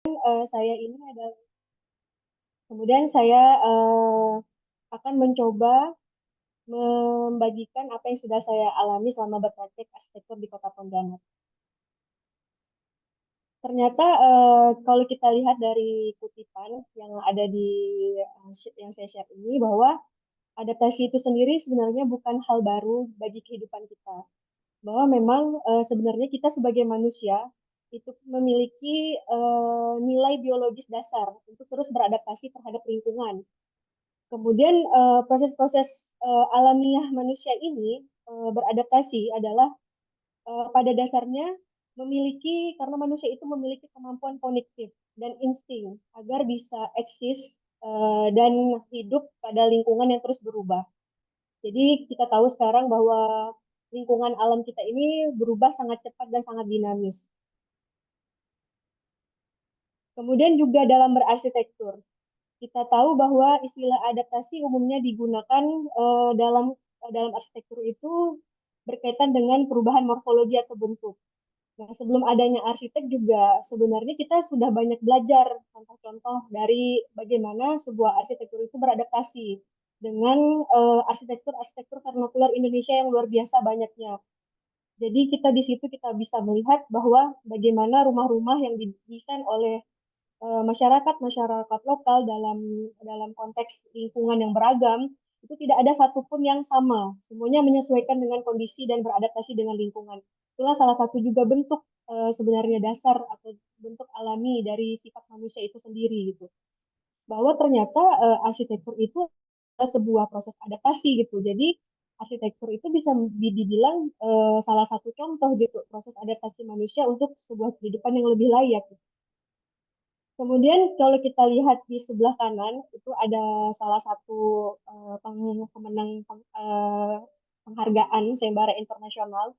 Saya ini adalah kemudian saya akan mencoba membagikan apa yang sudah saya alami selama berpraktek arsitektur di Kota Pontianak. Ternyata kalau kita lihat dari kutipan yang ada di sheet yang saya share ini bahwa adaptasi itu sendiri sebenarnya bukan hal baru bagi kehidupan kita. Bahwa memang sebenarnya kita sebagai manusia itu memiliki nilai biologis dasar untuk terus beradaptasi terhadap lingkungan. Kemudian proses-proses alamiah manusia ini beradaptasi adalah pada dasarnya karena manusia itu memiliki kemampuan kognitif dan insting agar bisa eksis dan hidup pada lingkungan yang terus berubah. Jadi kita tahu sekarang bahwa lingkungan alam kita ini berubah sangat cepat dan sangat dinamis. Kemudian juga dalam berarsitektur, kita tahu bahwa istilah adaptasi umumnya digunakan dalam arsitektur itu berkaitan dengan perubahan morfologi atau bentuk. Nah, sebelum adanya arsitek juga sebenarnya kita sudah banyak belajar contoh-contoh dari bagaimana sebuah arsitektur itu beradaptasi dengan arsitektur-arsitektur vernakular Indonesia yang luar biasa banyaknya. Jadi kita di situ kita bisa melihat bahwa bagaimana rumah-rumah yang didesain oleh masyarakat lokal dalam dalam konteks lingkungan yang beragam itu tidak ada satupun yang sama. Semuanya menyesuaikan dengan kondisi dan beradaptasi dengan lingkungan. Itulah salah satu juga bentuk sebenarnya dasar atau bentuk alami dari sifat manusia itu sendiri gitu. Bahwa ternyata arsitektur itu sebuah proses adaptasi gitu. Jadi arsitektur itu bisa dibilang salah satu contoh gitu proses adaptasi manusia untuk sebuah kehidupan yang lebih layak. Kemudian kalau kita lihat di sebelah kanan itu ada salah satu pemenang penghargaan sayembara internasional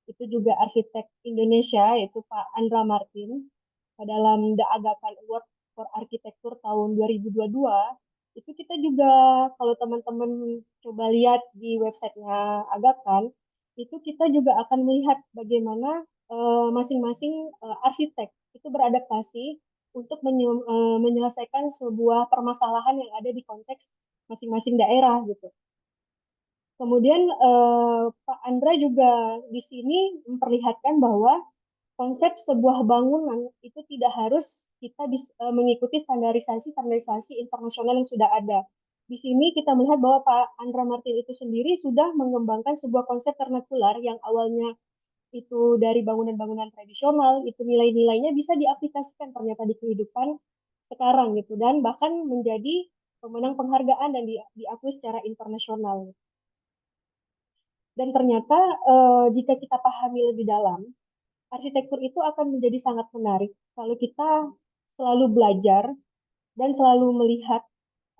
itu juga arsitek Indonesia yaitu Pak Andra Martin dalam The Aga Khan Award for Architecture tahun 2022 itu kita juga kalau teman-teman coba lihat di websitenya Aga Khan itu kita juga akan melihat bagaimana masing-masing arsitek itu beradaptasi untuk menyelesaikan sebuah permasalahan yang ada di konteks masing-masing daerah gitu. Kemudian Pak Andra juga di sini memperlihatkan bahwa konsep sebuah bangunan itu tidak harus kita mengikuti standarisasi internasional yang sudah ada. Di sini kita melihat bahwa Pak Andra Martin itu sendiri sudah mengembangkan sebuah konsep vernakular yang awalnya itu dari bangunan-bangunan tradisional, itu nilai-nilainya bisa diaplikasikan ternyata di kehidupan sekarang gitu dan bahkan menjadi pemenang penghargaan dan diakui secara internasional. Dan ternyata jika kita pahami lebih dalam, arsitektur itu akan menjadi sangat menarik kalau kita selalu belajar dan selalu melihat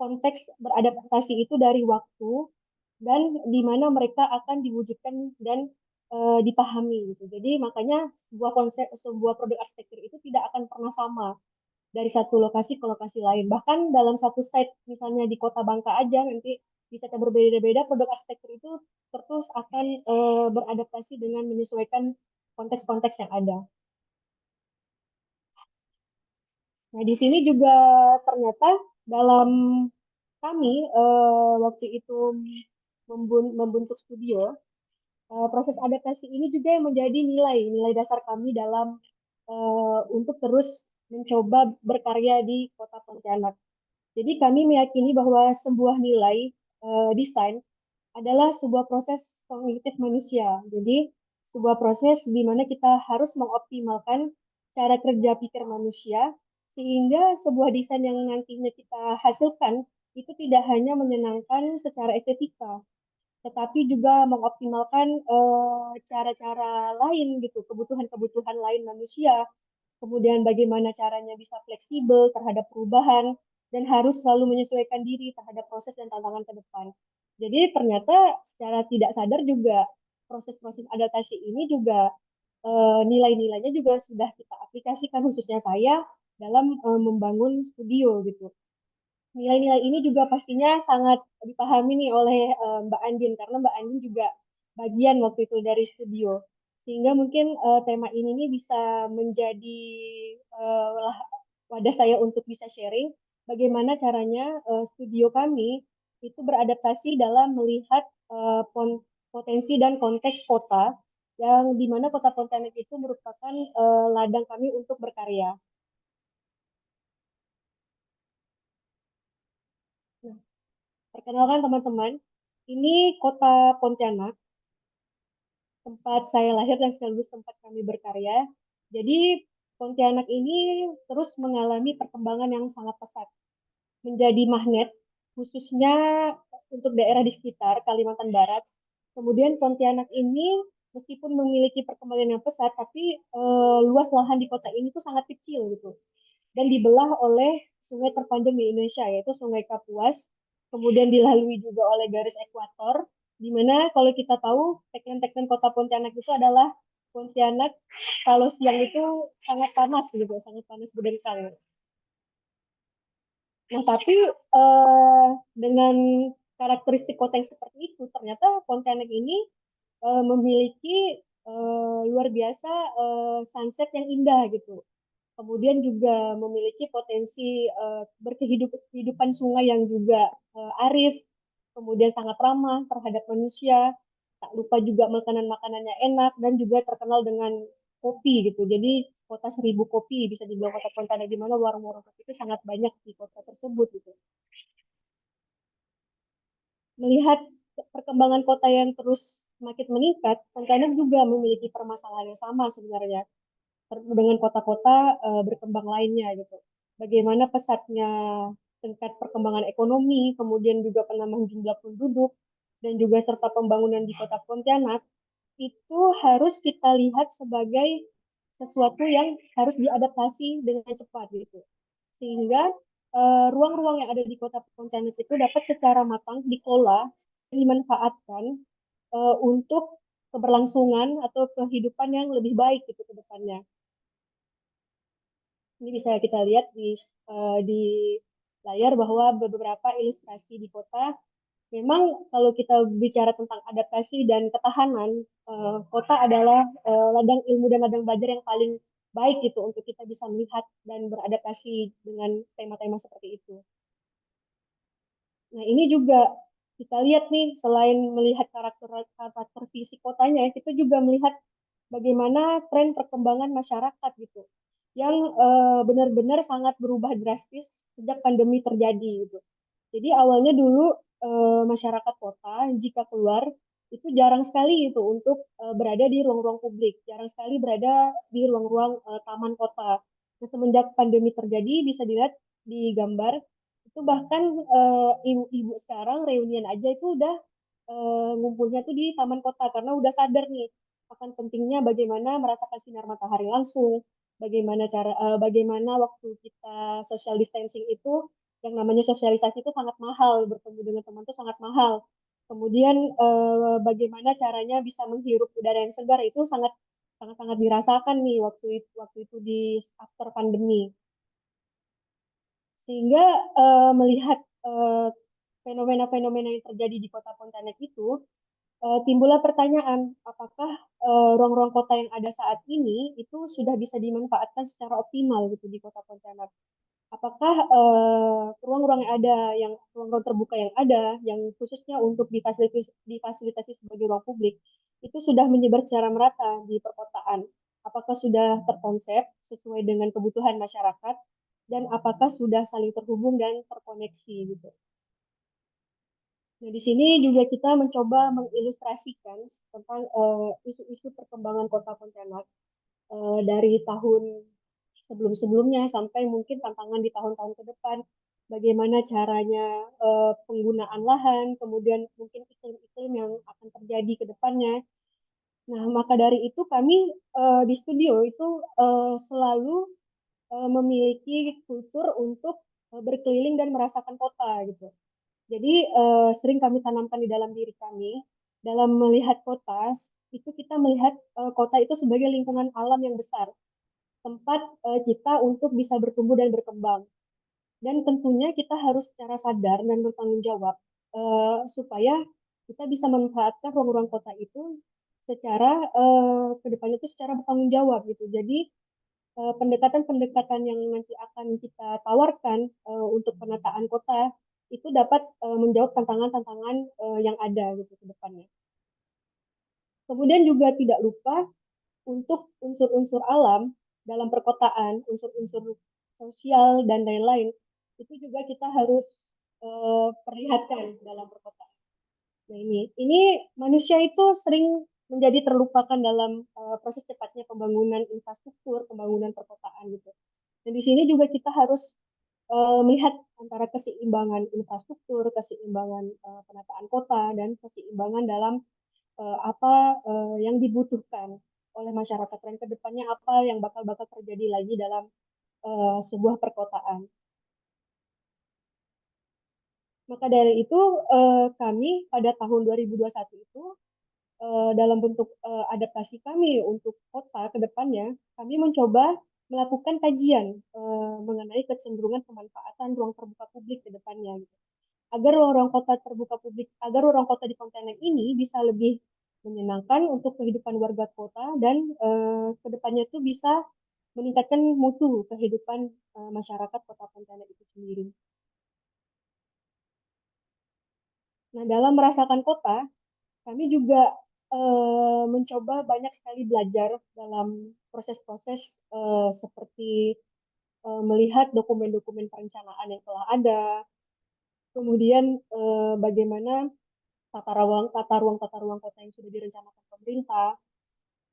konteks beradaptasi itu dari waktu dan di mana mereka akan diwujudkan dan dipahami gitu. Jadi makanya sebuah produk arsitektur itu tidak akan pernah sama dari satu lokasi ke lokasi lain. Bahkan dalam satu site misalnya di Kota Bangka aja nanti bisa berbeda-beda produk arsitektur itu terus akan beradaptasi dengan menyesuaikan konteks-konteks yang ada. Nah, di sini juga ternyata dalam kami waktu itu membentuk studio, proses adaptasi ini juga yang menjadi nilai dasar kami dalam untuk terus mencoba berkarya di Kota Pontianak. Jadi kami meyakini bahwa sebuah nilai desain adalah sebuah proses kognitif manusia. Jadi sebuah proses di mana kita harus mengoptimalkan cara kerja pikir manusia sehingga sebuah desain yang nantinya kita hasilkan itu tidak hanya menyenangkan secara estetika, tetapi juga mengoptimalkan cara-cara lain gitu, kebutuhan-kebutuhan lain manusia. Kemudian bagaimana caranya bisa fleksibel terhadap perubahan dan harus selalu menyesuaikan diri terhadap proses dan tantangan ke depan. Jadi ternyata secara tidak sadar juga proses-proses adaptasi ini juga nilai-nilainya juga sudah kita aplikasikan khususnya saya dalam membangun studio gitu. Nilai-nilai ini juga pastinya sangat dipahami nih oleh Mbak Andin karena Mbak Andin juga bagian waktu itu dari studio. Sehingga mungkin tema ini nih bisa menjadi uh, wadah saya untuk bisa sharing bagaimana caranya studio kami itu beradaptasi dalam melihat potensi dan konteks kota yang dimana kota Pontianak itu merupakan ladang kami untuk berkarya. Nah, perkenalkan teman-teman, ini kota Pontianak, tempat saya lahir dan sekaligus tempat kami berkarya. Jadi Pontianak ini terus mengalami perkembangan yang sangat pesat, menjadi magnet khususnya untuk daerah di sekitar Kalimantan Barat. Kemudian Pontianak ini meskipun memiliki perkembangan yang pesat, tapi luas lahan di kota ini tuh sangat kecil gitu dan dibelah oleh sungai terpanjang di Indonesia yaitu Sungai Kapuas. Kemudian dilalui juga oleh garis ekuator, di mana kalau kita tahu tagline-tagline kota Pontianak itu adalah Pontianak kalau siang itu sangat panas gitu, sangat panas berdengkang. Nah, tapi dengan karakteristik kota yang seperti itu, ternyata Pontianak ini memiliki luar biasa sunset yang indah gitu. Kemudian juga memiliki potensi berkehidupan sungai yang juga arif, kemudian sangat ramah terhadap manusia. Tak lupa juga makanan-makanannya enak dan juga terkenal dengan kopi gitu. Jadi kota 1.000 kopi bisa dibilang kota Pontianak di mana warung-warung kopi itu sangat banyak di kota tersebut gitu. Melihat perkembangan kota yang terus semakin meningkat, Pontianak juga memiliki permasalahan yang sama sebenarnya dengan kota-kota berkembang lainnya gitu. Bagaimana pesatnya tingkat perkembangan ekonomi, kemudian juga penambahan jumlah penduduk, dan juga serta pembangunan di kota Pontianak, itu harus kita lihat sebagai sesuatu yang harus diadaptasi dengan cepat gitu. Sehingga ruang-ruang yang ada di kota Pontianak itu dapat secara matang dikelola, dimanfaatkan untuk keberlangsungan atau kehidupan yang lebih baik gitu ke depannya. Ini bisa kita lihat di layar bahwa beberapa ilustrasi di kota. Memang kalau kita bicara tentang adaptasi dan ketahanan, kota adalah ladang ilmu dan ladang belajar yang paling baik gitu untuk kita bisa melihat dan beradaptasi dengan tema-tema seperti itu. Nah, ini juga kita lihat nih, selain melihat karakter fisik kotanya, kita juga melihat bagaimana tren perkembangan masyarakat gitu, yang benar-benar sangat berubah drastis sejak pandemi terjadi gitu. Jadi awalnya dulu masyarakat kota jika keluar itu jarang sekali itu untuk berada di ruang-ruang publik, jarang sekali berada di ruang-ruang taman kota. Nah, semenjak pandemi terjadi bisa dilihat di gambar itu bahkan ibu-ibu sekarang reunian aja itu udah ngumpulnya tuh di taman kota karena udah sadar nih akan pentingnya bagaimana merasakan sinar matahari langsung, bagaimana waktu kita social distancing itu yang namanya sosialisasi itu sangat mahal, bertemu dengan teman itu sangat mahal. Kemudian bagaimana caranya bisa menghirup udara yang segar itu sangat sangat sangat dirasakan nih waktu itu di after pandemi. Sehingga melihat fenomena-fenomena yang terjadi di kota Pontianak itu timbullah pertanyaan, apakah ruang-ruang kota yang ada saat ini itu sudah bisa dimanfaatkan secara optimal gitu di kota Pontianak? Apakah ruang-ruang yang ada, ruang-ruang terbuka yang ada, yang khususnya untuk difasilitasi sebagai ruang publik, itu sudah menyebar secara merata di perkotaan? Apakah sudah terkonsep sesuai dengan kebutuhan masyarakat? Dan apakah sudah saling terhubung dan terkoneksi gitu? Nah, di sini juga kita mencoba mengilustrasikan tentang isu-isu perkembangan kota Pontianak dari tahun sebelum-sebelumnya sampai mungkin tantangan di tahun-tahun ke depan. Bagaimana caranya penggunaan lahan, kemudian mungkin iklim-iklim yang akan terjadi ke depannya. Nah, maka dari itu kami di studio itu selalu memiliki kultur untuk berkeliling dan merasakan kota gitu. Jadi sering kami tanamkan di dalam diri kami, dalam melihat kota, itu kita melihat kota itu sebagai lingkungan alam yang besar, tempat kita untuk bisa bertumbuh dan berkembang. Dan tentunya kita harus secara sadar dan bertanggung jawab supaya kita bisa memanfaatkan ruang-ruang kota itu secara kedepannya itu secara bertanggung jawab gitu. Jadi pendekatan-pendekatan yang nanti akan kita tawarkan untuk penataan kota itu dapat menjawab tantangan-tantangan yang ada gitu ke depannya. Kemudian juga tidak lupa untuk unsur-unsur alam dalam perkotaan, unsur-unsur sosial dan lain-lain, itu juga kita harus perlihatkan dalam perkotaan. Nah ini manusia itu sering menjadi terlupakan dalam proses cepatnya pembangunan infrastruktur, pembangunan perkotaan gitu. Dan di sini juga kita harus melihat antara keseimbangan infrastruktur, keseimbangan penataan kota, dan keseimbangan dalam apa yang dibutuhkan oleh masyarakat dan kedepannya apa yang bakal terjadi lagi dalam sebuah perkotaan. Maka dari itu kami pada tahun 2021 itu dalam bentuk adaptasi kami untuk kota ke depannya, kami mencoba melakukan kajian mengenai kecenderungan pemanfaatan ruang terbuka publik ke depannya. Gitu. Agar ruang kota terbuka publik, agar ruang kota di Pontianak ini bisa lebih menyenangkan untuk kehidupan warga kota dan ke depannya itu bisa meningkatkan mutu kehidupan masyarakat kota Pontianak itu sendiri. Nah, dalam merasakan kota, kami juga mencoba banyak sekali belajar dalam proses-proses seperti melihat dokumen-dokumen perencanaan yang telah ada, kemudian bagaimana tata ruang kota yang sudah direncanakan pemerintah.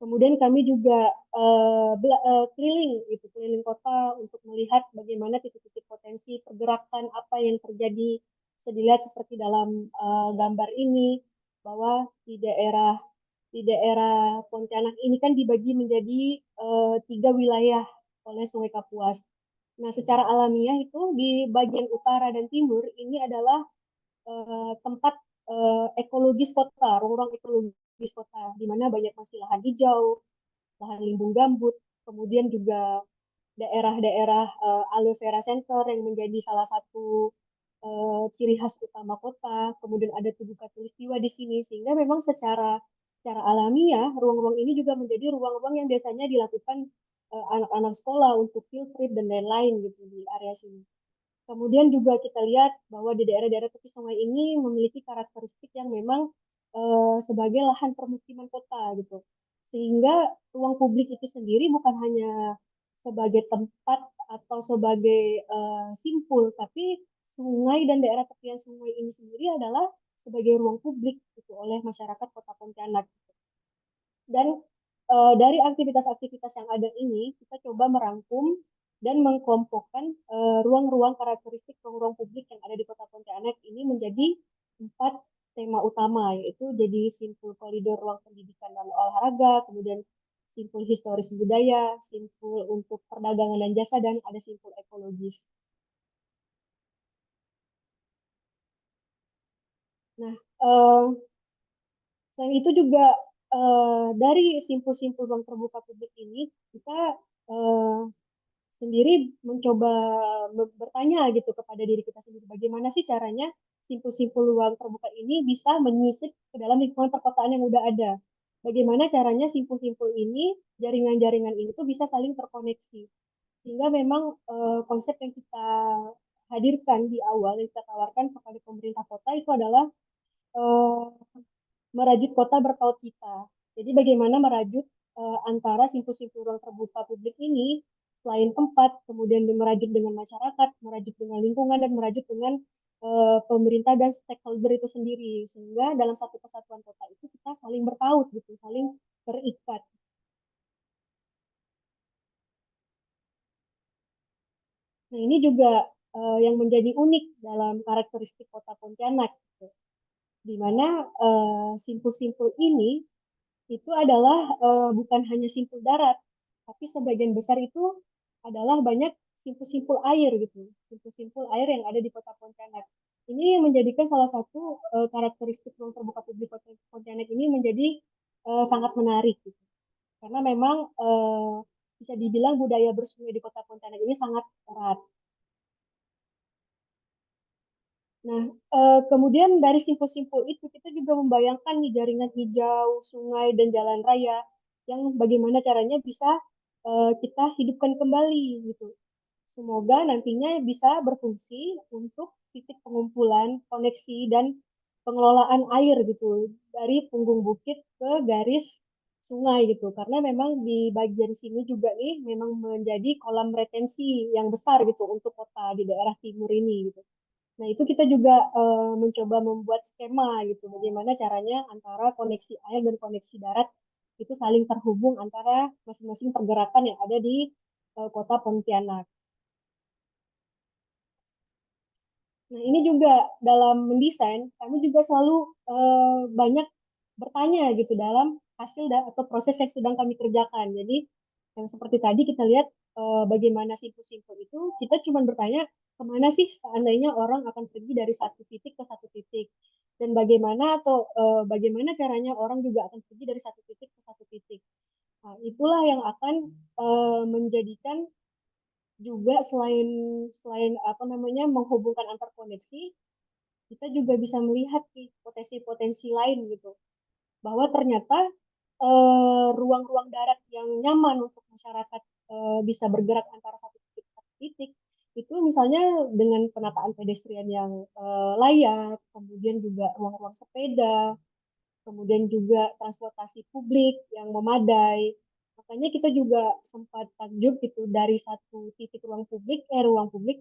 Kemudian kami juga keliling itu keliling kota untuk melihat bagaimana titik-titik potensi pergerakan apa yang terjadi. Bisa dilihat seperti dalam gambar ini bahwa di daerah Pontianak ini kan dibagi menjadi tiga wilayah oleh Sungai Kapuas. Nah, secara alamiah itu di bagian utara dan timur ini adalah tempat ekologis kota, ruang-ruang ekologis kota, di mana banyak masih lahan hijau, lahan lindung gambut, kemudian juga daerah-daerah aloe vera center yang menjadi salah satu ciri khas utama kota, kemudian ada tugu katulistiwa di sini, sehingga memang secara alamiah ruang-ruang ini juga menjadi ruang-ruang yang biasanya dilakukan anak-anak sekolah untuk field trip dan lain-lain gitu di area sini. Kemudian juga kita lihat bahwa di daerah-daerah tepi sungai ini memiliki karakteristik yang memang sebagai lahan permukiman kota gitu. Sehingga ruang publik itu sendiri bukan hanya sebagai tempat atau sebagai simpul, tapi sungai dan daerah tepian sungai ini sendiri adalah sebagai ruang publik gitu oleh masyarakat Kota Pontianak. Dan dari aktivitas-aktivitas yang ada ini, kita coba merangkum dan mengkelompokkan ruang-ruang karakteristik ruang-ruang publik yang ada di Kota Pontianak ini menjadi 4 tema utama, yaitu jadi simpul koridor ruang pendidikan dan olahraga, kemudian simpul historis budaya, simpul untuk perdagangan dan jasa, dan ada simpul ekologis. Nah, selain itu juga dari simpul-simpul ruang terbuka publik ini, kita uh, sendiri mencoba bertanya gitu kepada diri kita sendiri, bagaimana sih caranya simpul-simpul ruang terbuka ini bisa menyisip ke dalam lingkungan perkotaan yang udah ada. Bagaimana caranya simpul-simpul ini, jaringan-jaringan ini tuh bisa saling terkoneksi. Sehingga memang konsep yang kita hadirkan di awal, yang kita tawarkan kepada pemerintah kota itu adalah eh, merajut kota bertaut kita. Jadi bagaimana merajut antara simpul-simpul ruang terbuka publik ini selain tempat, kemudian merajut dengan masyarakat, merajut dengan lingkungan, dan merajut dengan pemerintah dan stakeholder itu sendiri. Sehingga dalam satu kesatuan kota itu kita saling bertaut gitu, saling terikat. Nah ini juga yang menjadi unik dalam karakteristik kota Pontianak, gitu. Di mana simpul-simpul ini itu adalah bukan hanya simpul darat, tapi sebagian besar itu adalah banyak simpul-simpul air gitu, simpul-simpul air yang ada di Kota Pontianak. Ini menjadikan salah satu karakteristik ruang terbuka publik Kota Pontianak ini menjadi sangat menarik gitu. Karena memang bisa dibilang budaya bersungai di Kota Pontianak ini sangat erat. Nah, kemudian dari simpul-simpul itu kita juga membayangkan nih jaringan hijau, sungai, dan jalan raya yang bagaimana caranya bisa kita hidupkan kembali gitu. Semoga nantinya bisa berfungsi untuk titik pengumpulan, koneksi, dan pengelolaan air gitu dari punggung bukit ke garis sungai gitu. Karena memang di bagian sini juga nih memang menjadi kolam retensi yang besar gitu untuk kota di daerah timur ini gitu. Nah, itu kita juga mencoba membuat skema gitu, bagaimana caranya antara koneksi air dan koneksi darat itu saling terhubung antara masing-masing pergerakan yang ada di kota Pontianak. Nah, ini juga dalam mendesain, kami juga selalu banyak bertanya gitu dalam hasil dan atau proses yang sedang kami kerjakan. Jadi, yang seperti tadi kita lihat bagaimana simpul-simpul itu, kita cuma bertanya kemana sih seandainya orang akan pergi dari satu titik ke satu titik. Dan bagaimana atau bagaimana caranya orang juga akan pergi dari satu titik ke satu titik. Nah, itulah yang akan menjadikan juga selain selain apa namanya menghubungkan antar koneksi, kita juga bisa melihat nih potensi-potensi lain gitu. Bahwa ternyata ruang-ruang darat yang nyaman untuk masyarakat bisa bergerak antara satu titik ke satu titik, itu misalnya dengan penataan pedestrian yang layak, kemudian juga ruang-ruang sepeda, kemudian juga transportasi publik yang memadai. Makanya kita juga sempat takjub gitu dari satu titik ruang publik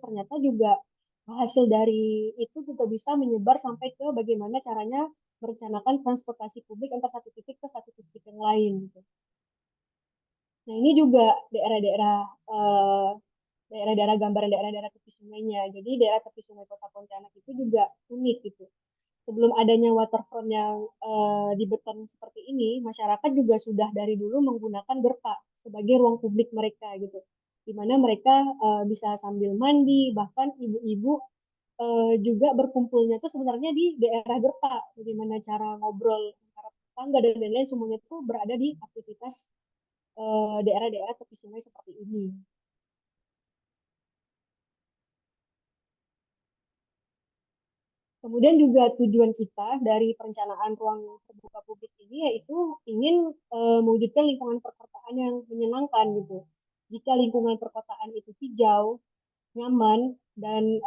ternyata juga hasil dari itu juga bisa menyebar sampai ke bagaimana caranya merencanakan transportasi publik antar satu titik ke satu titik yang lain gitu. Nah, ini juga daerah-daerah eh, daerah-daerah gambaran daerah-daerah tepi sungainya. Jadi daerah tepi sungai Kota Pontianak itu juga unik gitu. Sebelum adanya waterfront yang di beton seperti ini, masyarakat juga sudah dari dulu menggunakan gerpa sebagai ruang publik mereka gitu. Di mana mereka bisa sambil mandi, bahkan ibu-ibu juga berkumpulnya itu sebenarnya di daerah gerpa. Bagaimana cara ngobrol antara tetangga dan lain-lain semuanya itu berada di aktivitas daerah-daerah tepi sungai seperti ini. Kemudian juga tujuan kita dari perencanaan ruang terbuka publik ini yaitu ingin mewujudkan lingkungan perkotaan yang menyenangkan gitu. Jika lingkungan perkotaan itu hijau, nyaman, dan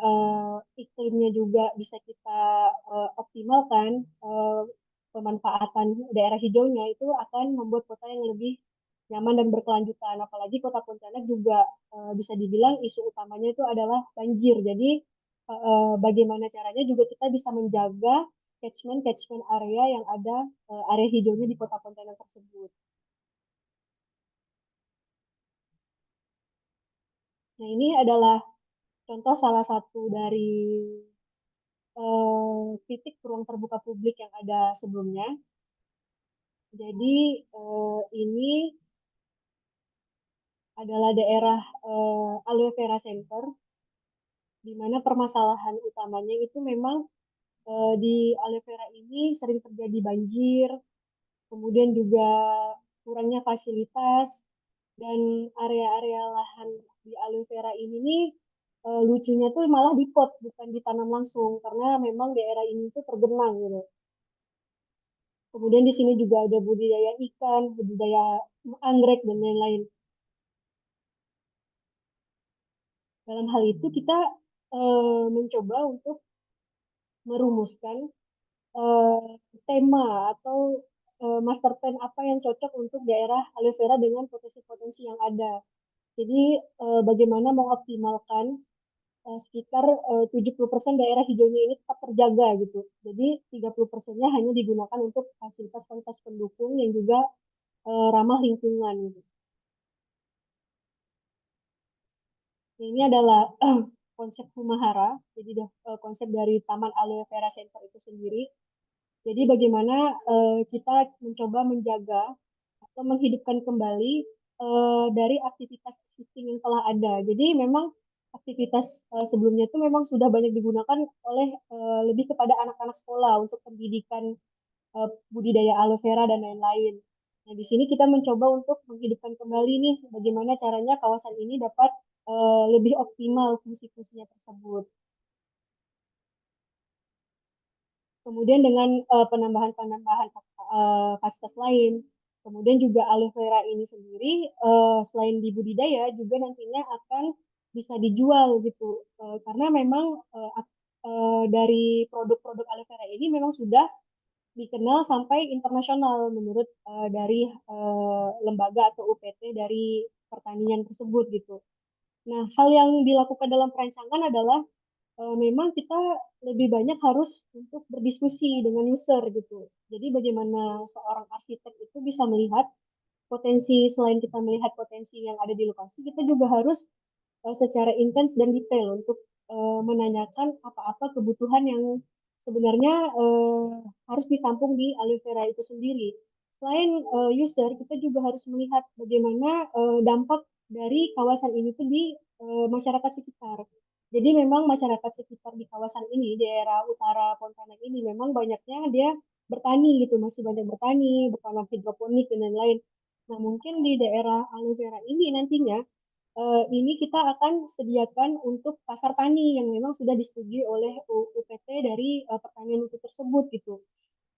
iklimnya juga bisa kita optimalkan, pemanfaatan daerah hijaunya itu akan membuat kota yang lebih nyaman dan berkelanjutan. Apalagi kota Pontianak juga bisa dibilang isu utamanya itu adalah banjir. Jadi bagaimana caranya juga kita bisa menjaga catchment area yang ada area hijaunya di kota Pontianak tersebut. Nah, ini adalah contoh salah satu dari titik ruang terbuka publik yang ada sebelumnya. Jadi ini adalah daerah Aloe Vera Center, di mana permasalahan utamanya itu memang di aloe vera ini sering terjadi banjir, kemudian juga kurangnya fasilitas, dan area-area lahan di aloe vera ini nih lucunya tuh malah di pot, bukan ditanam langsung, karena memang daerah ini tuh tergenang gitu. Kemudian di sini juga ada budidaya ikan, budidaya anggrek, dan lain-lain. Dalam hal itu kita mencoba untuk merumuskan eh, tema atau master plan apa yang cocok untuk daerah aloe vera dengan potensi-potensi yang ada. Jadi bagaimana mengoptimalkan sekitar 70% daerah hijaunya ini tetap terjaga gitu. Jadi 30%-nya hanya digunakan untuk fasilitas-fasilitas pendukung yang juga ramah lingkungan gitu. Nah, ini adalah konsep Humahara, jadi konsep dari Taman Aloe Vera Center itu sendiri. Jadi bagaimana kita mencoba menjaga atau menghidupkan kembali dari aktivitas existing yang telah ada. Jadi memang aktivitas sebelumnya itu memang sudah banyak digunakan oleh lebih kepada anak-anak sekolah untuk pendidikan budidaya aloe vera dan lain-lain. Nah, di sini kita mencoba untuk menghidupkan kembali nih bagaimana caranya kawasan ini dapat lebih optimal fungsi-fungsinya tersebut. Kemudian dengan penambahan-penambahan fasilitas lain, Kemudian juga aloe vera ini sendiri selain dibudidaya juga nantinya akan bisa dijual gitu. Karena memang dari produk-produk aloe vera ini memang sudah dikenal sampai internasional menurut dari lembaga atau UPT dari pertanian tersebut gitu. Nah, hal yang dilakukan dalam perancangan adalah memang kita lebih banyak harus untuk berdiskusi dengan user gitu. Jadi bagaimana seorang arsitek itu bisa melihat potensi, selain kita melihat potensi yang ada di lokasi, kita juga harus secara intens dan detail untuk menanyakan apa-apa kebutuhan yang sebenarnya harus ditampung di aloe vera itu sendiri. Selain user, kita juga harus melihat bagaimana dampak dari kawasan ini tuh di masyarakat sekitar. Jadi memang masyarakat sekitar di kawasan ini, daerah utara Pontianak ini memang banyaknya dia bertani gitu, masih banyak bertani, bertanam hidroponik dan lain-lain. Nah, mungkin di daerah aloe vera ini nantinya ini kita akan sediakan untuk pasar tani yang memang sudah disetujui oleh UPT dari pertanian itu tersebut gitu.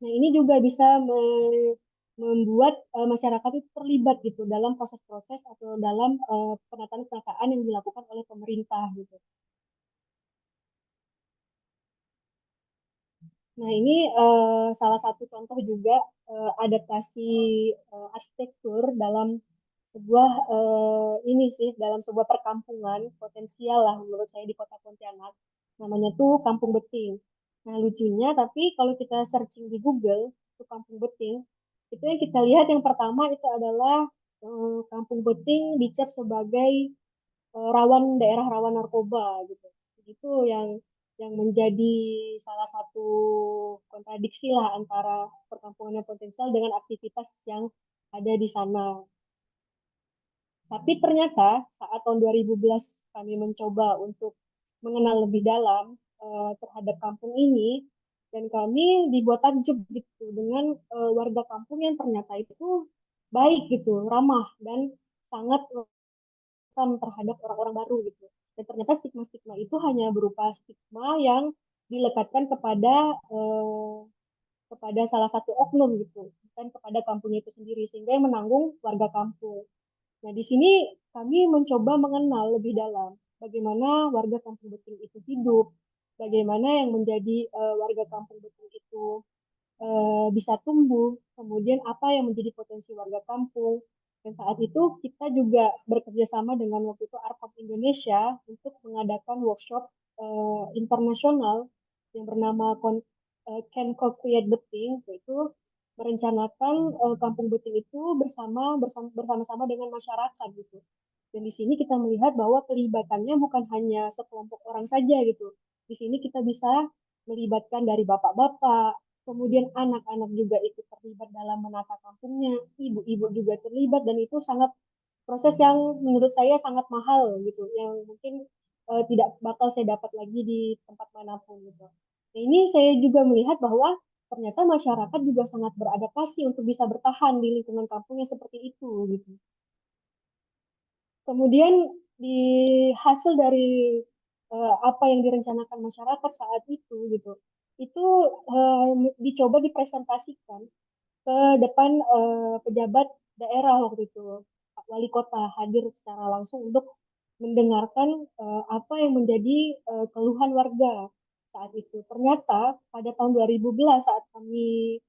Nah, ini juga bisa membuat masyarakat itu terlibat gitu dalam proses-proses atau dalam penataan-penataan yang dilakukan oleh pemerintah gitu. Nah, ini salah satu contoh juga adaptasi arsitektur dalam sebuah ini sih dalam sebuah perkampungan potensial lah menurut saya di Kota Pontianak. Namanya tuh Kampung Beting. Nah, lucunya tapi kalau kita searching di Google itu Kampung Beting, itu yang kita lihat yang pertama itu adalah Kampung Beting dicap sebagai rawan daerah rawan narkoba gitu. Itu yang menjadi salah satu kontradiksi lah antara perkampungan yang potensial dengan aktivitas yang ada di sana. Tapi ternyata saat tahun 2011 kami mencoba untuk mengenal lebih dalam terhadap kampung ini, dan kami dibuat takjub gitu dengan warga kampung yang ternyata itu baik gitu, ramah dan sangat terhadap orang-orang baru gitu. Dan ternyata stigma-stigma itu hanya berupa stigma yang dilekatkan kepada salah satu oknum gitu, bukan kepada kampungnya itu sendiri, sehingga yang menanggung warga kampung. Nah, di sini kami mencoba mengenal lebih dalam bagaimana warga Kampung Beting itu hidup, bagaimana yang menjadi warga Kampung Beting itu bisa tumbuh, kemudian apa yang menjadi potensi warga kampung. Dan saat itu kita juga bekerja sama dengan waktu itu Arkom Indonesia untuk mengadakan workshop internasional yang bernama Can Co-Create Beting, yaitu merencanakan kampung beting itu bersama-sama dengan masyarakat gitu. Dan di sini kita melihat bahwa kelibatannya bukan hanya sekelompok orang saja gitu. Di sini kita bisa melibatkan dari bapak-bapak, kemudian anak-anak juga ikut terlibat dalam menata kampungnya, ibu-ibu juga terlibat, dan itu sangat proses yang menurut saya sangat mahal gitu, yang mungkin tidak bakal saya dapat lagi di tempat manapun gitu. Nah, ini saya juga melihat bahwa ternyata masyarakat juga sangat beradaptasi untuk bisa bertahan di lingkungan kampungnya seperti itu gitu. Kemudian di hasil dari apa yang direncanakan masyarakat saat itu dicoba dipresentasikan ke depan pejabat daerah waktu itu. Pak Wali Kota hadir secara langsung untuk mendengarkan apa yang menjadi keluhan warga saat itu. Ternyata pada tahun 2011 saat kami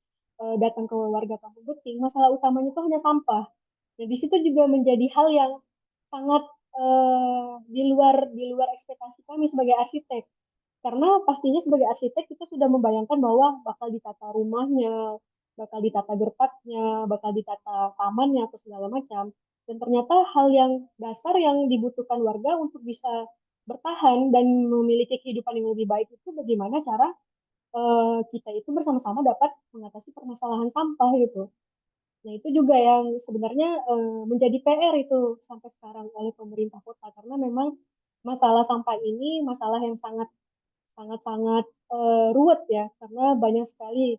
datang ke warga Kampung Beting, masalah utamanya itu hanya sampah. Nah, di situ juga menjadi hal yang sangat di luar ekspektasi kami sebagai arsitek. Karena pastinya sebagai arsitek kita sudah membayangkan bahwa bakal ditata rumahnya, bakal ditata gertaknya, bakal ditata tamannya atau segala macam. Dan ternyata hal yang dasar yang dibutuhkan warga untuk bisa bertahan dan memiliki kehidupan yang lebih baik itu bagaimana cara kita itu bersama-sama dapat mengatasi permasalahan sampah gitu. Nah, itu juga yang sebenarnya menjadi PR itu sampai sekarang oleh pemerintah kota karena memang masalah sampah ini masalah yang sangat-sangat ruwet ya karena banyak sekali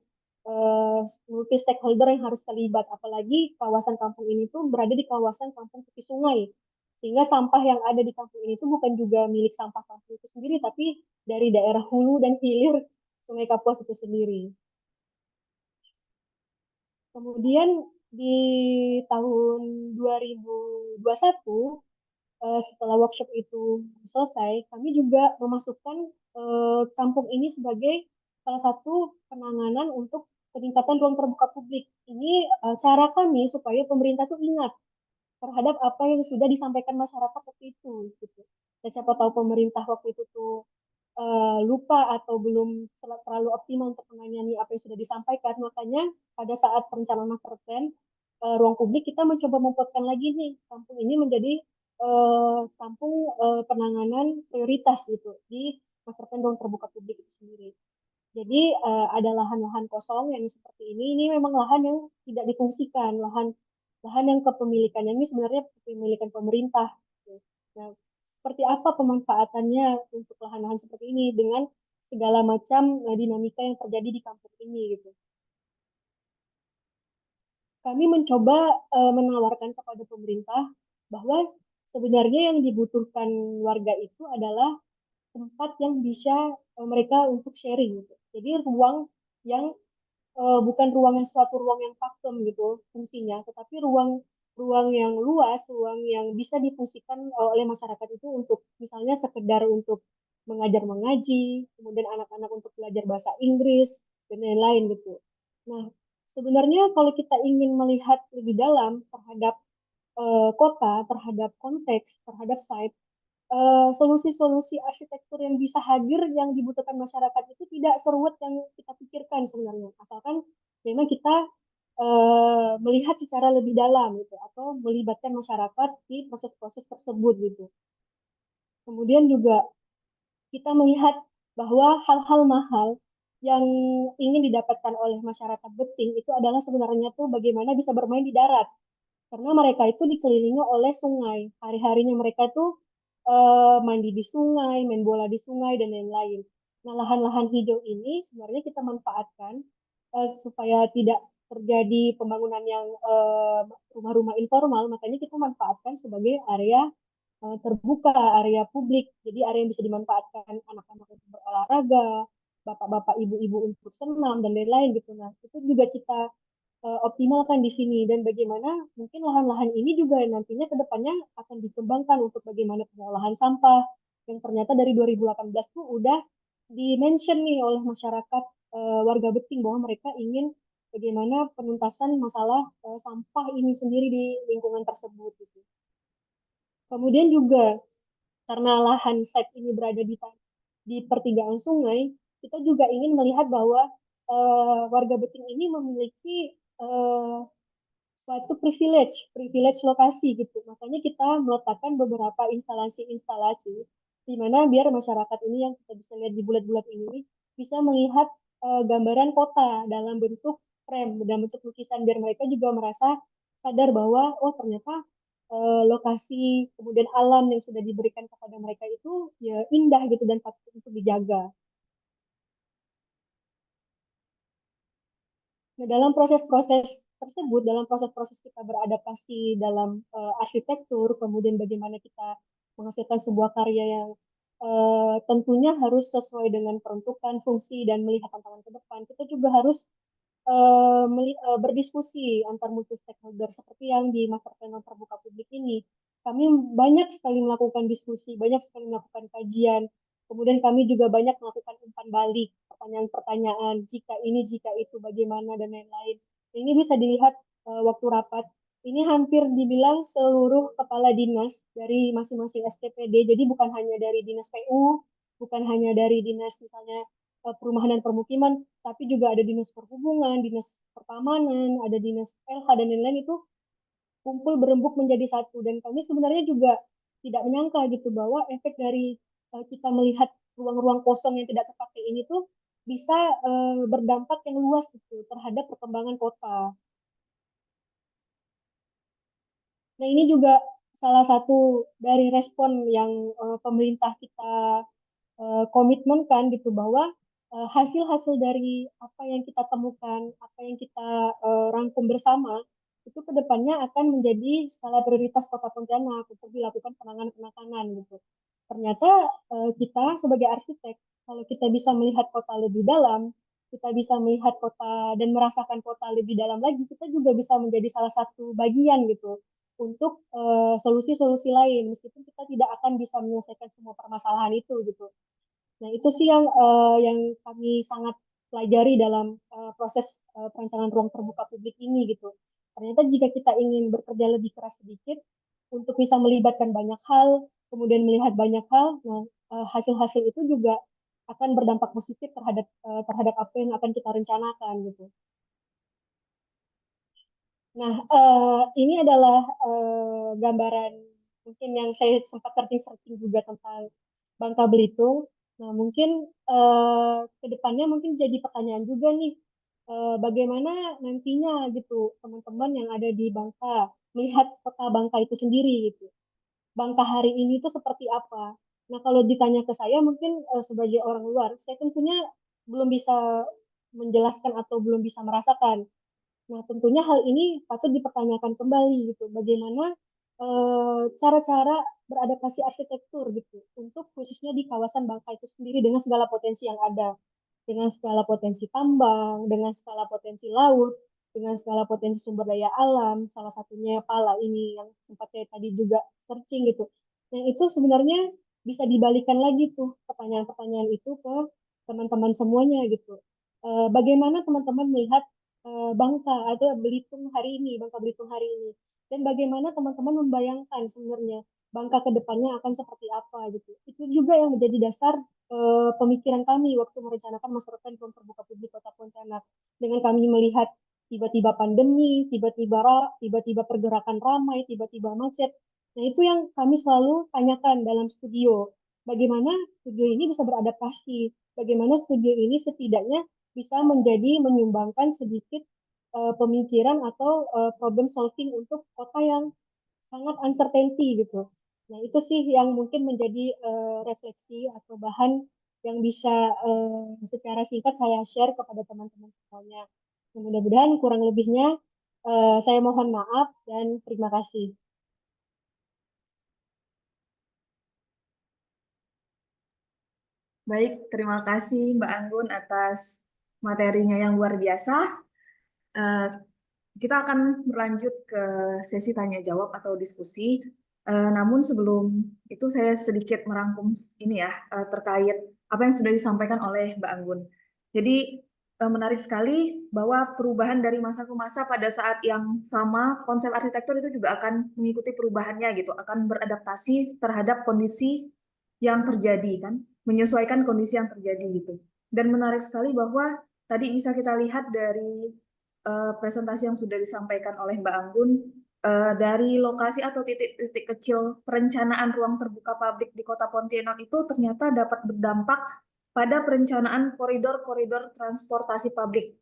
multi stakeholder yang harus terlibat apalagi kawasan kampung ini tuh berada di kawasan kampung tepi sungai sehingga sampah yang ada di kampung ini tuh bukan juga milik sampah kampung itu sendiri tapi dari daerah hulu dan hilir Sungai Kapuas itu sendiri. Kemudian di tahun 2021, setelah workshop itu selesai, kami juga memasukkan kampung ini sebagai salah satu penanganan untuk peningkatan ruang terbuka publik. Ini cara kami supaya pemerintah tuh ingat terhadap apa yang sudah disampaikan masyarakat waktu itu, gitu. Dan siapa tahu pemerintah waktu itu tuh lupa atau belum terlalu optimal untuk menangani apa yang sudah disampaikan. Makanya pada saat perencanaan master plan ruang publik kita mencoba membuatkan lagi nih kampung ini menjadi kampung penanganan prioritas gitu di master plan ruang terbuka publik itu sendiri. Jadi ada lahan-lahan kosong yang seperti ini. Ini memang lahan yang tidak difungsikan, lahan lahan yang kepemilikannya ini sebenarnya kepemilikan pemerintah. Gitu. Nah, seperti apa pemanfaatannya untuk lahan-lahan seperti ini dengan segala macam dinamika yang terjadi di kampung ini gitu. Kami mencoba menawarkan kepada pemerintah bahwa sebenarnya yang dibutuhkan warga itu adalah tempat yang bisa mereka untuk sharing gitu. Jadi ruang yang bukan ruang yang suatu ruang yang vakum gitu fungsinya, tetapi ruang ruang yang luas, ruang yang bisa difungsikan oleh masyarakat itu untuk misalnya sekedar untuk mengajar mengaji, kemudian anak-anak untuk belajar bahasa Inggris dan lain-lain gitu. Nah, sebenarnya kalau kita ingin melihat lebih dalam terhadap kota, terhadap konteks, terhadap site, solusi-solusi arsitektur yang bisa hadir yang dibutuhkan masyarakat itu tidak seruat yang kita pikirkan sebenarnya. Asalkan memang kita melihat secara lebih dalam gitu atau melibatkan masyarakat di proses-proses tersebut gitu. Kemudian juga kita melihat bahwa hal-hal mahal yang ingin didapatkan oleh masyarakat Beting itu adalah sebenarnya tuh bagaimana bisa bermain di darat karena mereka itu dikelilingi oleh sungai. Hari-harinya mereka tuh mandi di sungai, main bola di sungai, dan lain-lain. Nah, lahan-lahan hijau ini sebenarnya kita manfaatkan supaya tidak terjadi pembangunan yang rumah-rumah informal, makanya kita manfaatkan sebagai area terbuka, area publik. Jadi area yang bisa dimanfaatkan anak-anak untuk berolahraga, bapak-bapak, ibu-ibu untuk senam, dan lain-lain gitu. Nah, itu juga kita optimalkan di sini dan bagaimana mungkin lahan-lahan ini juga nantinya ke depannya akan dikembangkan untuk bagaimana pengolahan sampah yang ternyata dari 2018 tuh udah di-mention nih oleh masyarakat warga Beting bahwa mereka ingin bagaimana penuntasan masalah sampah ini sendiri di lingkungan tersebut gitu. Kemudian juga karena lahan site ini berada di pertigaan sungai, kita juga ingin melihat bahwa warga Beting ini memiliki uh, suatu privilege, privilege lokasi gitu. Makanya kita meletakkan beberapa instalasi-instalasi di mana biar masyarakat ini yang kita bisa lihat di bulat-bulat ini bisa melihat gambaran kota dalam bentuk frame, dalam bentuk lukisan biar mereka juga merasa sadar bahwa oh ternyata lokasi kemudian alam yang sudah diberikan kepada mereka itu ya indah gitu dan patut untuk dijaga. Nah, dalam proses-proses tersebut, dalam proses-proses kita beradaptasi dalam arsitektur, kemudian bagaimana kita menghasilkan sebuah karya yang tentunya harus sesuai dengan peruntukan, fungsi, dan melihat tantangan ke depan, kita juga harus berdiskusi antar multi stakeholder seperti yang di master plan terbuka publik ini. Kami banyak sekali melakukan diskusi, banyak sekali melakukan kajian. Kemudian kami juga banyak melakukan umpan balik, pertanyaan-pertanyaan, jika itu, bagaimana, dan lain-lain. Ini bisa dilihat waktu rapat. Ini hampir dibilang seluruh kepala dinas dari masing-masing STPD, jadi bukan hanya dari dinas PU, bukan hanya dari dinas misalnya perumahan dan permukiman, tapi juga ada dinas perhubungan, dinas pertamanan, ada dinas LH dan lain-lain itu kumpul berembuk menjadi satu. Dan kami sebenarnya juga tidak menyangka gitu bahwa efek dari kita melihat ruang-ruang kosong yang tidak terpakai ini tuh bisa berdampak yang luas gitu terhadap perkembangan kota. Nah, ini juga salah satu dari respon yang pemerintah kita komitmenkan gitu bahwa hasil-hasil dari apa yang kita temukan, apa yang kita rangkum bersama itu kedepannya akan menjadi skala prioritas Kota Pontianak untuk dilakukan penanganan-penanganan gitu. Ternyata kita sebagai arsitek, kalau kita bisa melihat kota lebih dalam, kita bisa melihat kota dan merasakan kota lebih dalam lagi, kita juga bisa menjadi salah satu bagian gitu untuk solusi-solusi lain, meskipun kita tidak akan bisa menyelesaikan semua permasalahan itu gitu. Nah, itu sih yang kami sangat pelajari dalam proses perencanaan ruang terbuka publik ini gitu. Ternyata jika kita ingin bekerja lebih keras sedikit untuk bisa melibatkan banyak hal, kemudian melihat banyak hal, nah hasil-hasil itu juga akan berdampak positif terhadap apa yang akan kita rencanakan gitu. Nah, ini adalah gambaran mungkin yang saya sempat searching-searching juga tentang Bangka Belitung. Nah, mungkin ke depannya mungkin jadi pertanyaan juga nih, bagaimana nantinya gitu teman-teman yang ada di Bangka melihat kota Bangka itu sendiri gitu. Bangka hari ini itu seperti apa? Nah, kalau ditanya ke saya mungkin sebagai orang luar, saya tentunya belum bisa menjelaskan atau belum bisa merasakan. Nah, tentunya hal ini patut dipertanyakan kembali gitu. Bagaimana cara-cara beradaptasi arsitektur gitu untuk khususnya di kawasan Bangka itu sendiri dengan segala potensi yang ada, dengan skala potensi tambang, dengan skala potensi laut, dengan skala potensi sumber daya alam, salah satunya pala ini yang sempat saya tadi juga searching gitu. Yang itu sebenarnya bisa dibalikan lagi tuh pertanyaan-pertanyaan itu ke teman-teman semuanya gitu. Bagaimana teman-teman melihat Bangka atau Belitung hari ini, Bangka Belitung hari ini, dan bagaimana teman-teman membayangkan sebenarnya Bangka ke depannya akan seperti apa gitu. Itu juga yang menjadi dasar pemikiran kami waktu merencanakan masa depan ruang terbuka publik Kota Pontianak. Dengan kami melihat tiba-tiba pandemi, tiba-tiba pergerakan ramai, tiba-tiba macet. Nah, itu yang kami selalu tanyakan dalam studio. Bagaimana studio ini bisa beradaptasi? Bagaimana studio ini setidaknya bisa menjadi menyumbangkan sedikit pemikiran atau problem solving untuk kota yang sangat uncertainty gitu. Nah, itu sih yang mungkin menjadi refleksi atau bahan yang bisa secara singkat saya share kepada teman-teman semuanya. Nah, mudah-mudahan kurang lebihnya saya mohon maaf dan terima kasih. Baik, terima kasih Mbak Anggun atas materinya yang luar biasa. Eh, kita akan berlanjut ke sesi tanya jawab atau diskusi. Namun sebelum itu saya sedikit merangkum ini ya terkait apa yang sudah disampaikan oleh Mbak Anggun. Jadi menarik sekali bahwa perubahan dari masa ke masa pada saat yang sama konsep arsitektur itu juga akan mengikuti perubahannya gitu, akan beradaptasi terhadap kondisi yang terjadi kan, menyesuaikan kondisi yang terjadi gitu. Dan menarik sekali bahwa tadi bisa kita lihat dari presentasi yang sudah disampaikan oleh Mbak Anggun dari lokasi atau titik-titik kecil perencanaan ruang terbuka publik di Kota Pontianak itu ternyata dapat berdampak pada perencanaan koridor-koridor transportasi publik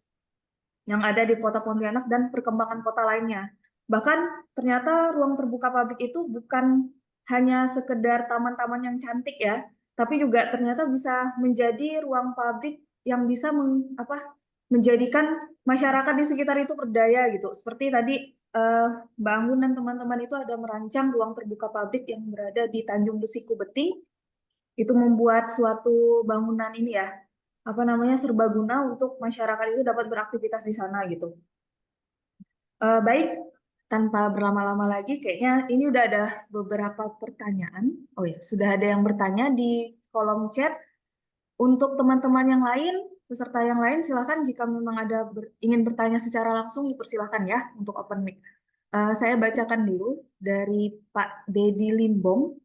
yang ada di Kota Pontianak dan perkembangan kota lainnya. Bahkan ternyata ruang terbuka publik itu bukan hanya sekedar taman-taman yang cantik ya, tapi juga ternyata bisa menjadi ruang publik yang bisa menjadikan masyarakat di sekitar itu berdaya gitu. Seperti tadi Mbak Anggun dan teman-teman itu ada merancang ruang terbuka publik yang berada di Tanjung Besi Kubeting. Itu membuat suatu bangunan ini ya, apa namanya, serbaguna untuk masyarakat itu dapat beraktivitas di sana gitu. Baik, tanpa berlama-lama lagi, kayaknya ini udah ada beberapa pertanyaan. Oh ya, sudah ada yang bertanya di kolom chat. Untuk teman-teman yang lain, peserta yang lain, silakan jika memang ada ingin bertanya secara langsung, dipersilakan ya untuk open mic. Saya bacakan dulu dari Pak Dedi Limbong.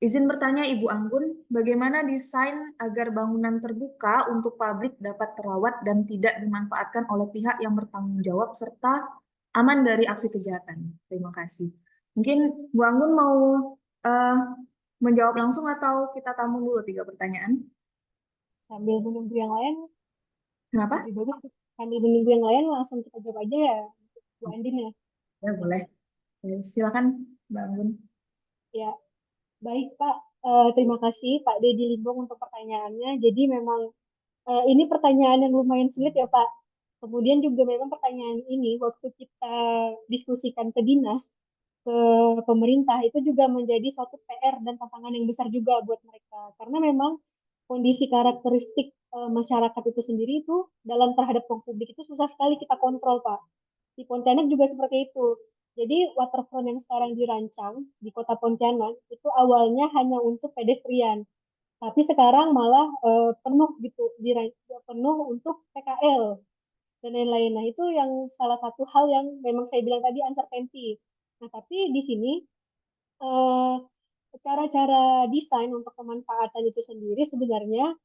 Izin bertanya Ibu Anggun, bagaimana desain agar bangunan terbuka untuk publik dapat terawat dan tidak dimanfaatkan oleh pihak yang bertanggung jawab serta aman dari aksi kejahatan? Terima kasih. Mungkin Bu Anggun mau eh, menjawab langsung atau kita tampung dulu 3 pertanyaan? Sambil menunggu yang lain, Kenapa? lebih bagus sambil menunggu yang lain langsung kita jawab aja ya, Bu Andin ya. Ya, boleh. Silakan, Mbak Anggun. Ya, baik Pak. Terima kasih Pak Dedi Limbong untuk pertanyaannya. Jadi memang ini pertanyaan yang lumayan sulit ya Pak. Kemudian juga memang pertanyaan ini waktu kita diskusikan ke dinas, ke pemerintah itu juga menjadi suatu PR dan tantangan yang besar juga buat mereka. Karena memang kondisi karakteristik masyarakat itu sendiri itu dalam terhadap ruang publik itu susah sekali kita kontrol, Pak. Di Pontianak juga seperti itu. Jadi waterfront yang sekarang dirancang di Kota Pontianak itu awalnya hanya untuk pedestrian, tapi sekarang malah penuh gitu, penuh untuk PKL dan lain-lain. Nah, itu yang salah satu hal yang memang saya bilang tadi uncertainty. Nah, tapi di sini eh, cara-cara desain untuk pemanfaatan itu sendiri sebenarnya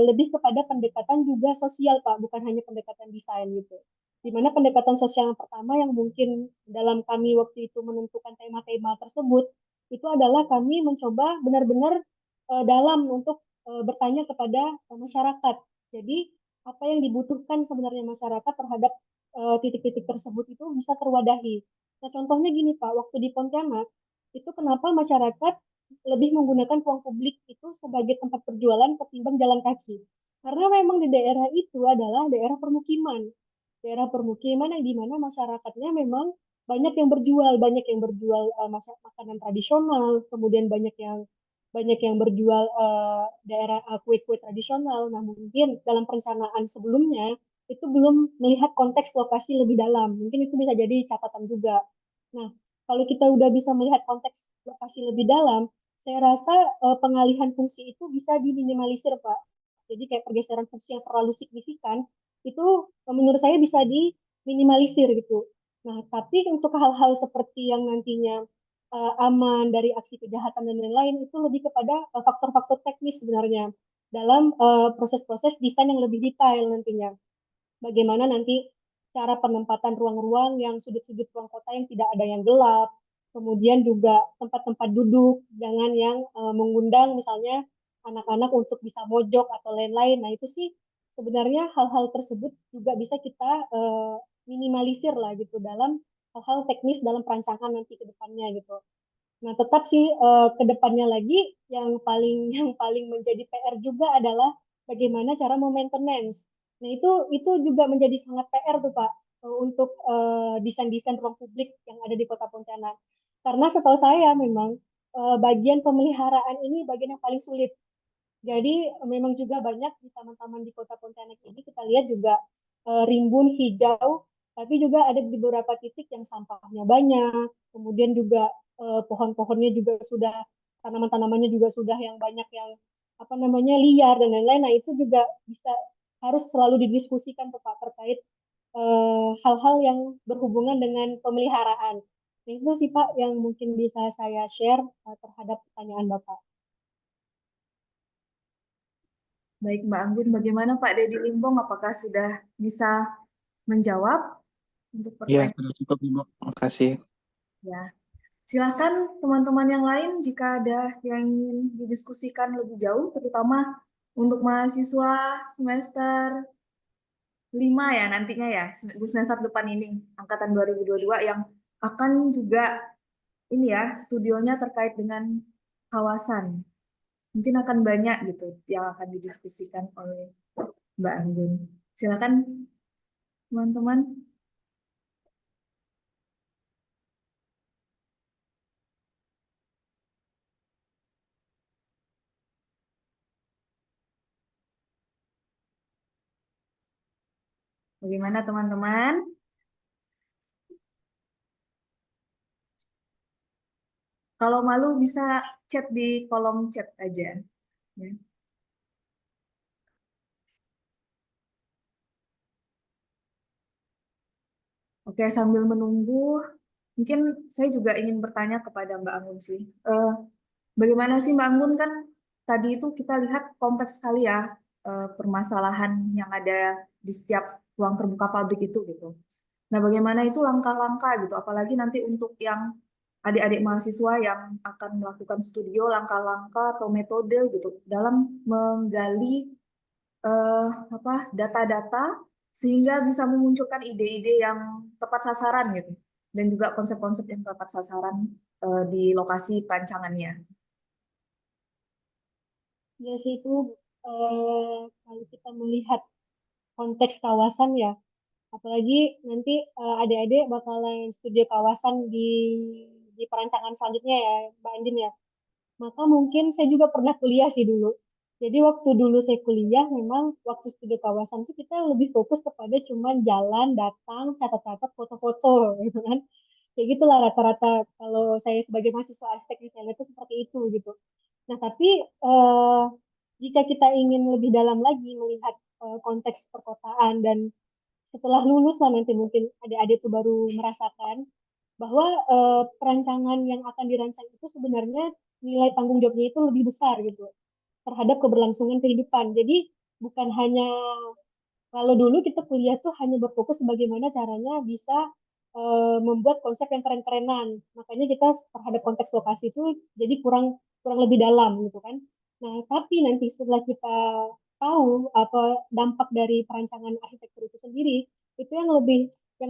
lebih kepada pendekatan juga sosial, Pak, bukan hanya pendekatan desain gitu. Di mana pendekatan sosial yang pertama yang mungkin dalam kami waktu itu menentukan tema-tema tersebut, itu adalah kami mencoba benar-benar dalam untuk bertanya kepada masyarakat. Jadi, apa yang dibutuhkan sebenarnya masyarakat terhadap titik-titik tersebut itu bisa terwadahi. Nah, contohnya gini, Pak, waktu di Pontianak, itu kenapa masyarakat lebih menggunakan ruang publik itu sebagai tempat berjualan ketimbang jalan kaki. Karena memang di daerah itu adalah daerah permukiman. Daerah permukiman yang dimana masyarakatnya memang banyak yang berjual makanan tradisional, kemudian banyak yang berjual daerah kue-kue tradisional. Nah, mungkin dalam perencanaan sebelumnya itu belum melihat konteks lokasi lebih dalam. Mungkin itu bisa jadi catatan juga. Nah, kalau kita udah bisa melihat konteks lokasi lebih dalam, saya rasa pengalihan fungsi itu bisa diminimalisir, Pak. Jadi kayak pergeseran fungsi yang terlalu signifikan itu menurut saya bisa diminimalisir gitu. Nah, tapi untuk hal-hal seperti yang nantinya aman dari aksi kejahatan dan lain-lain itu lebih kepada faktor-faktor teknis sebenarnya dalam proses-proses desain yang lebih detail nantinya. Bagaimana nanti cara penempatan ruang-ruang yang sudut-sudut ruang kota yang tidak ada yang gelap, kemudian juga tempat-tempat duduk, jangan yang mengundang misalnya anak-anak untuk bisa mojok atau lain-lain. Nah, itu sih sebenarnya hal-hal tersebut juga bisa kita minimalisir lah gitu dalam hal-hal teknis dalam perancangan nanti ke depannya gitu. Nah, tetap sih ke depannya lagi yang paling menjadi PR juga adalah bagaimana cara maintenance. Nah, itu juga menjadi sangat PR tuh, Pak, untuk desain-desain ruang publik yang ada di Kota Pontianak. Karena setahu saya memang bagian pemeliharaan ini bagian yang paling sulit. Jadi memang juga banyak di taman-taman di Kota Pontianak ini kita lihat juga rimbun hijau, tapi juga ada di beberapa titik yang sampahnya banyak, kemudian juga pohon-pohonnya juga sudah tanaman-tanamannya juga sudah yang banyak yang apa namanya liar dan lain-lain. Nah, itu juga bisa harus selalu didiskusikan Pak terkait hal-hal yang berhubungan dengan pemeliharaan. Nah, itu sih Pak yang mungkin bisa saya share terhadap pertanyaan Bapak. Baik, Mbak Anggun, bagaimana Pak Deddy Limbong? Apakah sudah bisa menjawab untuk Ya, pertanyaan? sudah cukup, Ibu. Makasih. Ya, silahkan teman-teman yang lain jika ada yang ingin didiskusikan lebih jauh, terutama untuk mahasiswa semester 5 ya nantinya ya, di semester depan ini, angkatan 2022 yang akan juga ini ya, studionya terkait dengan kawasan. Mungkin akan banyak gitu yang akan didiskusikan oleh Mbak Anggun. Silakan teman-teman. Bagaimana teman-teman? Kalau malu bisa chat di kolom chat aja. Ya. Oke, sambil menunggu, mungkin saya juga ingin bertanya kepada Mbak Anggun sih. Eh, Bagaimana sih Mbak Anggun, kan tadi itu kita lihat kompleks sekali ya permasalahan yang ada di setiap ruang terbuka publik itu gitu. Nah, bagaimana itu langkah-langkah gitu, apalagi nanti untuk yang adik-adik mahasiswa yang akan melakukan studio, langkah-langkah atau metode gitu dalam menggali eh, apa data-data sehingga bisa memunculkan ide-ide yang tepat sasaran gitu dan juga konsep-konsep yang tepat sasaran di lokasi perancangannya. Ya sih itu kalau kita melihat konteks kawasan ya, apalagi nanti adik-adik bakalan studio kawasan di perancangan selanjutnya ya, Mbak Andin ya. Maka mungkin saya juga pernah kuliah sih dulu. Jadi waktu dulu saya kuliah, memang waktu studi kawasan itu kita lebih fokus kepada cuman jalan, datang, catat-catat, foto-foto, gitu kan. Kayak gitulah rata-rata kalau saya sebagai mahasiswa arsitek yang saya lihat itu seperti itu gitu. Nah, tapi jika kita ingin lebih dalam lagi melihat konteks perkotaan dan setelah lulus lah nanti mungkin adik-adik tuh baru merasakan bahwa perancangan yang akan dirancang itu sebenarnya nilai tanggung jawabnya itu lebih besar gitu terhadap keberlangsungan kehidupan. Jadi bukan hanya kalau dulu kita kuliah tuh hanya berfokus bagaimana caranya bisa membuat konsep yang keren-kerenan. Makanya kita terhadap konteks lokasi itu jadi kurang kurang lebih dalam gitu kan. Nah, tapi nanti setelah kita tahu apa dampak dari perancangan arsitektur itu sendiri, itu yang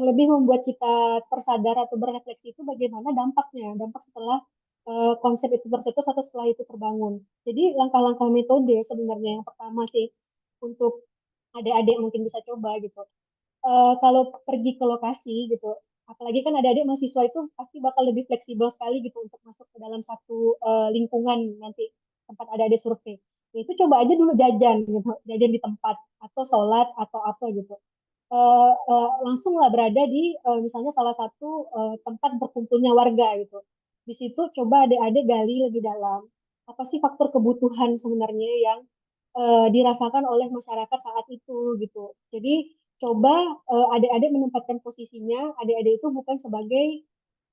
lebih membuat kita tersadar atau berefleksi itu bagaimana dampaknya, dampak setelah konsep itu tercetus atau setelah itu terbangun. Jadi langkah-langkah metode sebenarnya yang pertama sih untuk adik-adik mungkin bisa coba gitu. Kalau pergi ke lokasi gitu, apalagi kan adik-adik mahasiswa itu pasti bakal lebih fleksibel sekali gitu untuk masuk ke dalam satu lingkungan nanti tempat adik-adik survei. Ya, itu coba aja dulu jajan gitu, jajan di tempat atau sholat atau apa gitu. Langsung lah berada di misalnya salah satu tempat berkumpulnya warga gitu. Di situ coba adik-adik gali lebih dalam. Apa sih faktor kebutuhan sebenarnya yang dirasakan oleh masyarakat saat itu gitu. Jadi coba adik-adik menempatkan posisinya, adik-adik itu bukan sebagai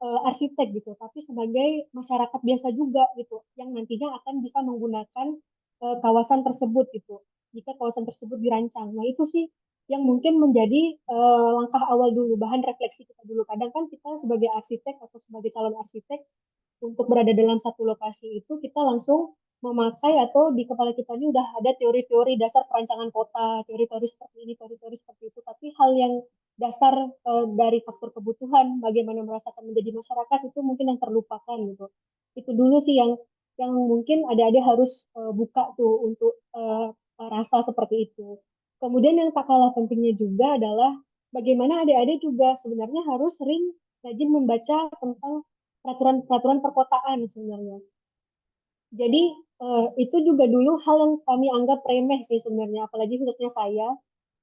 arsitek gitu, tapi sebagai masyarakat biasa juga gitu, yang nantinya akan bisa menggunakan kawasan tersebut gitu. Jika kawasan tersebut dirancang, nah itu sih yang mungkin menjadi langkah awal dulu, bahan refleksi kita dulu. Kadang kan kita sebagai arsitek atau sebagai calon arsitek untuk berada dalam satu lokasi itu kita langsung memakai atau di kepala kita ini udah ada teori-teori dasar perancangan kota, teori-teori seperti ini, teori-teori seperti itu. Tapi hal yang dasar dari faktor kebutuhan, bagaimana merasakan menjadi masyarakat itu mungkin yang terlupakan gitu. Itu dulu sih yang mungkin adik-adik harus buka tuh untuk rasa seperti itu. Kemudian yang tak kalah pentingnya juga adalah bagaimana adik-adik juga sebenarnya harus sering rajin membaca tentang peraturan-peraturan perkotaan sebenarnya. Jadi itu juga dulu hal yang kami anggap remeh sih sebenarnya, apalagi khususnya saya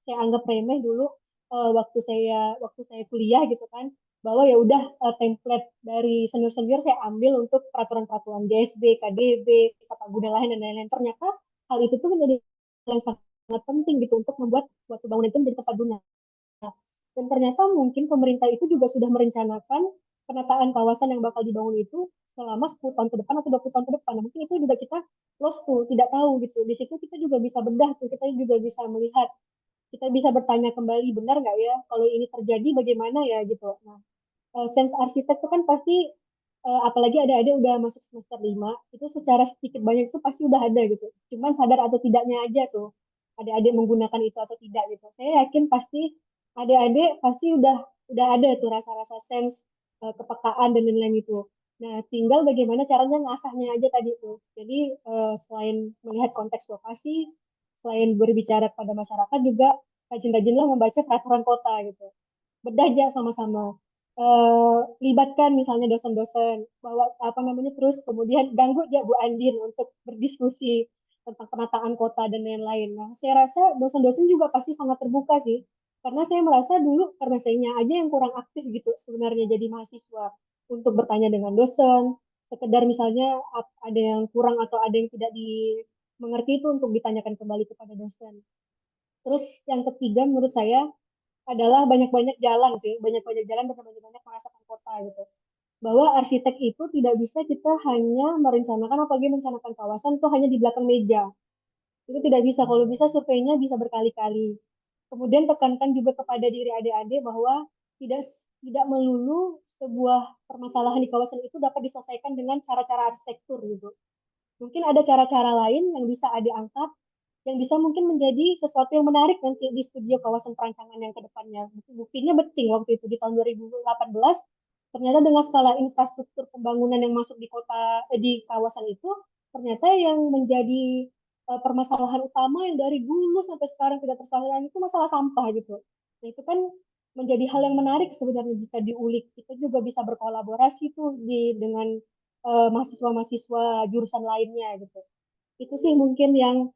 anggap remeh dulu waktu saya kuliah gitu kan, bahwa ya udah template dari senior-senior saya ambil untuk peraturan-peraturan DSB, KDB, tata guna lahan dan lain-lain. Ternyata hal itu tuh menjadi hal yang sangat penting gitu untuk membuat suatu bangunan itu menjadi tepat guna. Dan ternyata mungkin pemerintah itu juga sudah merencanakan penataan kawasan yang bakal dibangun itu selama 10 tahun ke depan atau 20 tahun ke depan. Nah, mungkin itu juga kita lost tuh, tidak tahu gitu. Di situ kita juga bisa bedah tuh, kita juga bisa melihat, kita bisa bertanya kembali, benar nggak ya kalau ini terjadi bagaimana ya gitu. Nah, sense arsitek itu kan pasti apalagi ada udah masuk semester 5 itu secara sedikit banyak itu pasti udah ada gitu. Cuman sadar atau tidaknya aja tuh adik-adik menggunakan itu atau tidak gitu. Saya yakin pasti adik-adik pasti udah ada tuh rasa-rasa sense kepekaan dan lain-lain itu. Nah, tinggal bagaimana caranya ngasahnya aja tadi tuh. Jadi selain melihat konteks lokasi, selain berbicara pada masyarakat juga rajin-rajinlah membaca peraturan kota gitu. Bedah aja sama-sama. Libatkan misalnya dosen-dosen bahwa apa namanya terus kemudian ganggu aja Bu Andin untuk berdiskusi tentang penataan kota dan lain-lain. Nah, saya rasa dosen-dosen juga pasti sangat terbuka sih. Karena saya merasa dulu karena saya aja yang kurang aktif gitu sebenarnya jadi mahasiswa untuk bertanya dengan dosen, sekedar misalnya ada yang kurang atau ada yang tidak dimengerti itu untuk ditanyakan kembali kepada dosen. Terus yang ketiga menurut saya adalah banyak-banyak jalan sih, banyak-banyak jalan dan banyak-banyak merasakan kota gitu. Bahwa arsitek itu tidak bisa kita hanya merencanakan apalagi merencanakan kawasan itu hanya di belakang meja. Itu tidak bisa. Kalau bisa surveinya bisa berkali-kali. Kemudian tekankan juga kepada diri adik-adik bahwa tidak tidak melulu sebuah permasalahan di kawasan itu dapat diselesaikan dengan cara-cara arsitektur gitu. Mungkin ada cara-cara lain yang bisa adik angkat, yang bisa mungkin menjadi sesuatu yang menarik nanti di studio kawasan perancangan yang ke depannya. Buktinya beting waktu itu di tahun 2018, ternyata dengan skala infrastruktur pembangunan yang masuk di di kawasan itu, ternyata yang menjadi permasalahan utama yang dari dulu sampai sekarang tidak terselesaikan itu masalah sampah gitu. Nah, itu kan menjadi hal yang menarik sebenarnya jika diulik. Kita juga bisa berkolaborasi tuh dengan mahasiswa-mahasiswa jurusan lainnya gitu. Itu sih mungkin yang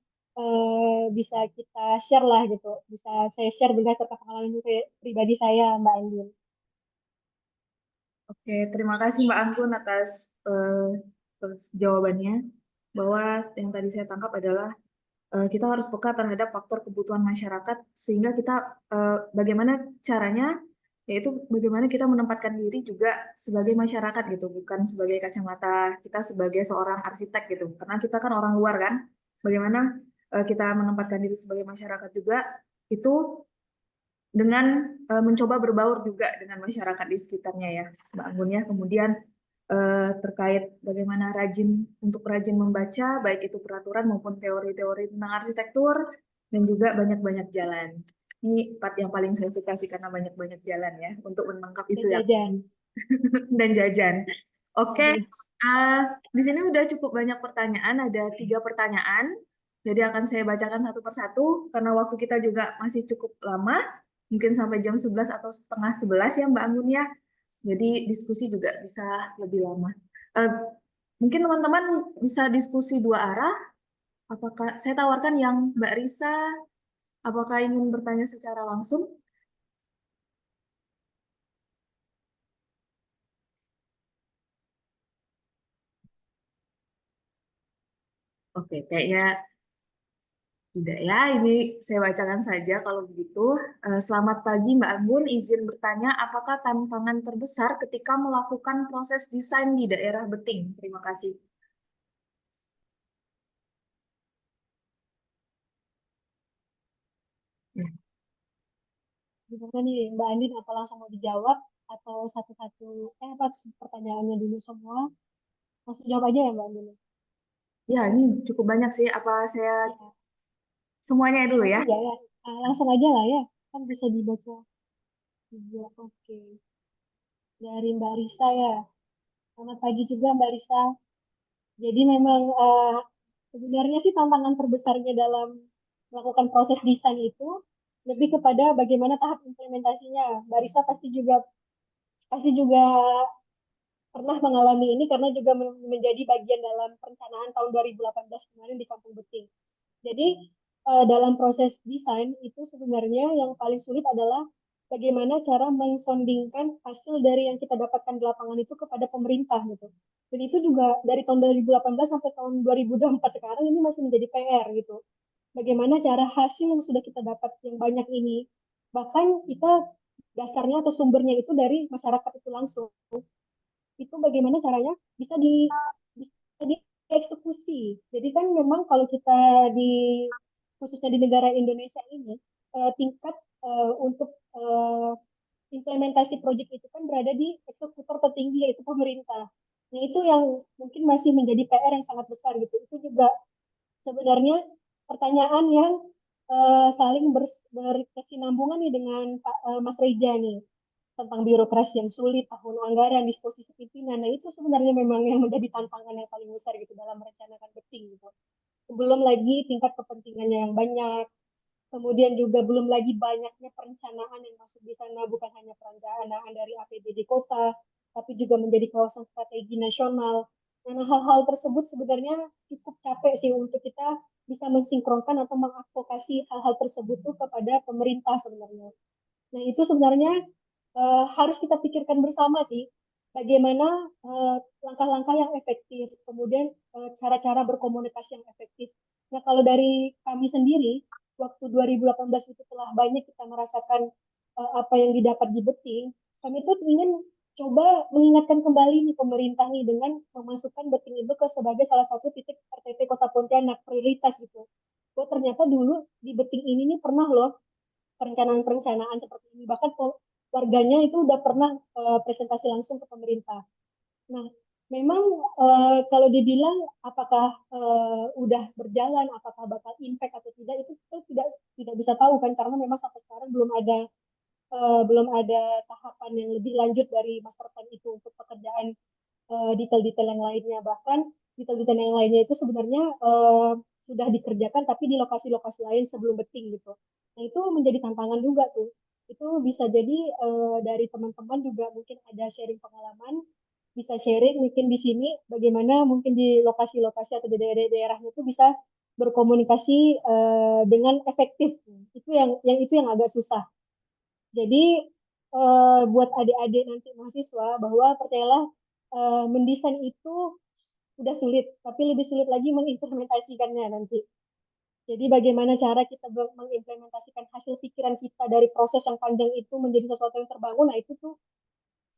bisa kita share lah gitu. Bisa saya share berdasarkan pengalaman pribadi saya, Mbak Andin. Oke, terima kasih Mbak Anggun atas jawabannya. Bahwa yang tadi saya tangkap adalah kita harus peka terhadap faktor kebutuhan masyarakat sehingga kita bagaimana caranya yaitu bagaimana kita menempatkan diri juga sebagai masyarakat gitu, bukan sebagai kacamata kita sebagai seorang arsitek gitu. Karena kita kan orang luar kan. Bagaimana kita menempatkan diri sebagai masyarakat juga itu dengan mencoba berbaur juga dengan masyarakat di sekitarnya ya, Mbak Anggun ya. Kemudian terkait bagaimana rajin membaca, baik itu peraturan maupun teori-teori tentang arsitektur, dan juga banyak-banyak jalan. Ini part yang paling saya suka sih karena banyak-banyak jalan ya untuk menangkap Dan isu yang jajan. dan jajan. Oke, di sini udah cukup banyak pertanyaan, ada 3 pertanyaan. Jadi akan saya bacakan satu persatu karena waktu kita juga masih cukup lama, mungkin sampai jam 11 atau setengah 11 ya Mbak Anggun ya. Jadi diskusi juga bisa lebih lama. Eh, Mungkin teman-teman bisa diskusi 2 arah. Apakah saya tawarkan yang Mbak Risa, apakah ingin bertanya secara langsung? Oke, kayaknya tidak ya, ini saya bacakan saja kalau begitu. Selamat pagi Mbak Anggun, izin bertanya apakah tantangan terbesar ketika melakukan proses desain di daerah Beting? Terima kasih. Ya. Gimana nih, Mbak Andin, apa langsung mau dijawab atau satu-satu, apa pertanyaannya dulu semua? Langsung jawab aja ya, Mbak Andin. Ya, ini cukup banyak sih. Apa saya Ya, semuanya dulu ya? langsung aja ya. Langsung aja lah ya. Kan bisa dibaca juga. Oke. Dari Mbak Risa ya. Selamat pagi juga Mbak Risa. Jadi memang sebenarnya sih tantangan terbesarnya dalam melakukan proses desain itu lebih kepada bagaimana tahap implementasinya. Mbak Risa pasti juga pernah mengalami ini karena juga menjadi bagian dalam perencanaan tahun 2018 kemarin di Kampung Beting. Jadi dalam proses desain itu sebenarnya yang paling sulit adalah bagaimana cara mensondingkan hasil dari yang kita dapatkan di lapangan itu kepada pemerintah gitu. Dan itu juga dari tahun 2018 sampai tahun 2024 sekarang ini masih menjadi PR gitu. Bagaimana cara hasil yang sudah kita dapat yang banyak ini, bahkan kita dasarnya atau sumbernya itu dari masyarakat itu langsung, itu bagaimana caranya bisa dieksekusi. Jadi kan memang kalau kita di khususnya di negara Indonesia ini tingkat untuk implementasi proyek itu kan berada di eksekutor tertinggi yaitu pemerintah. Nah itu yang mungkin masih menjadi PR yang sangat besar gitu. Itu juga sebenarnya pertanyaan yang saling berkesinambungan nih dengan Mas Reja nih tentang birokrasi yang sulit, tahun anggaran, disposisi pimpinan. Nah, itu sebenarnya memang yang menjadi tantangan yang paling besar gitu dalam merencanakan beting gitu. Belum lagi tingkat kepentingannya yang banyak, kemudian juga belum lagi banyaknya perencanaan yang masuk di sana, bukan hanya perencanaan dari APBD kota, tapi juga menjadi kawasan strategi nasional. Nah, hal-hal tersebut sebenarnya cukup capek sih untuk kita bisa mensinkronkan atau mengadvokasi hal-hal tersebut tuh kepada pemerintah sebenarnya. Nah, itu sebenarnya harus kita pikirkan bersama sih, bagaimana langkah-langkah yang efektif, kemudian cara-cara berkomunikasi yang efektif. Nah, kalau dari kami sendiri, waktu 2018 itu telah banyak kita merasakan apa yang didapat di Beting, kami tuh ingin coba mengingatkan kembali nih pemerintah nih dengan memasukkan Beting itu ke sebagai salah satu titik RTP Kota Pontianak prioritas gitu. Oh, ternyata dulu di Beting ini nih pernah loh perencanaan-perencanaan seperti ini. Bahkan warganya itu udah pernah presentasi langsung ke pemerintah. Nah, memang kalau dibilang apakah udah berjalan, apakah bakal impact atau tidak, itu kita tidak bisa tahu kan, karena memang sampai sekarang belum ada tahapan yang lebih lanjut dari master plan itu untuk pekerjaan detail-detail yang lainnya. Bahkan detail-detail yang lainnya itu sebenarnya sudah dikerjakan tapi di lokasi-lokasi lain sebelum beting gitu. Nah itu menjadi tantangan juga tuh. Itu bisa jadi dari teman-teman juga mungkin ada sharing pengalaman bisa sharing mungkin di sini bagaimana mungkin di lokasi-lokasi atau di daerah-daerahnya itu bisa berkomunikasi dengan efektif. Itu yang agak susah. Jadi buat adik-adik nanti mahasiswa bahwa percayalah mendesain itu udah sulit, tapi lebih sulit lagi mengimplementasikannya nanti. Jadi bagaimana cara kita mengimplementasikan hasil pikiran kita dari proses yang panjang itu menjadi sesuatu yang terbangun, nah itu tuh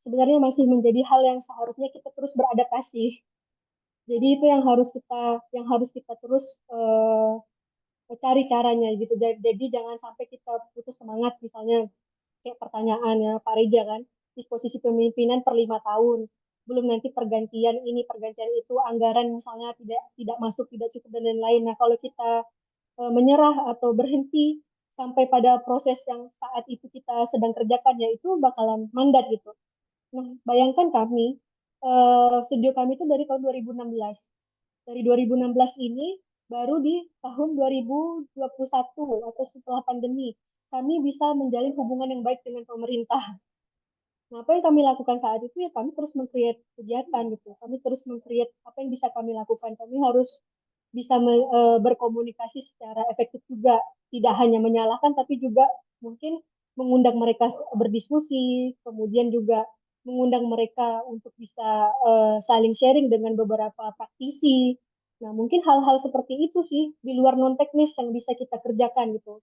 sebenarnya masih menjadi hal yang seharusnya kita terus beradaptasi. Jadi itu yang harus kita terus cari caranya gitu. Jadi jangan sampai kita putus semangat misalnya kayak pertanyaannya Pak Reza kan, disposisi pemimpinan per 5 tahun, belum nanti pergantian ini pergantian itu, anggaran misalnya tidak tidak masuk, tidak cukup dan lain-lain. Nah kalau kita menyerah atau berhenti sampai pada proses yang saat itu kita sedang kerjakan, ya itu bakalan mandat gitu. Nah bayangkan kami, studio kami itu dari tahun 2016. Dari 2016 ini baru di tahun 2021 atau setelah pandemi kami bisa menjalin hubungan yang baik dengan pemerintah. Nah, apa yang kami lakukan saat itu ya kami terus meng-create kegiatan gitu. Kami terus meng-create apa yang bisa kami lakukan. Kami harus bisa berkomunikasi secara efektif juga. Tidak hanya menyalahkan tapi juga mungkin mengundang mereka berdiskusi, kemudian juga mengundang mereka untuk bisa saling sharing dengan beberapa praktisi. Nah, mungkin hal-hal seperti itu sih di luar non teknis yang bisa kita kerjakan gitu.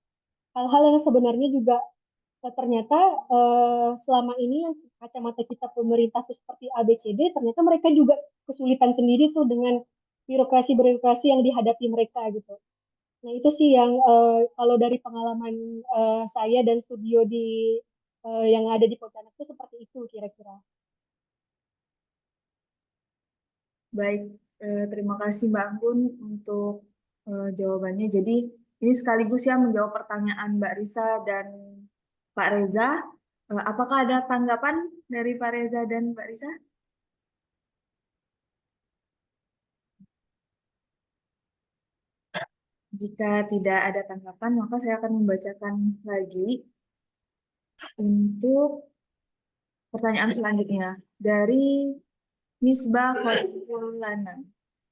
Hal-hal yang sebenarnya juga ternyata selama ini yang kacamata kita pemerintah tuh seperti ABCD, ternyata mereka juga kesulitan sendiri tuh dengan birokrasi-birokrasi yang dihadapi mereka gitu. Nah itu sih yang kalau dari pengalaman saya dan studio yang ada di Pontianak itu seperti itu kira-kira. Baik, terima kasih Mbak Anggun untuk jawabannya. Jadi ini sekaligus ya menjawab pertanyaan Mbak Risa dan Pak Reza. Apakah ada tanggapan dari Pak Reza dan Mbak Risa? Jika tidak ada tanggapan, maka saya akan membacakan lagi untuk pertanyaan selanjutnya dari Misbah Khairulana.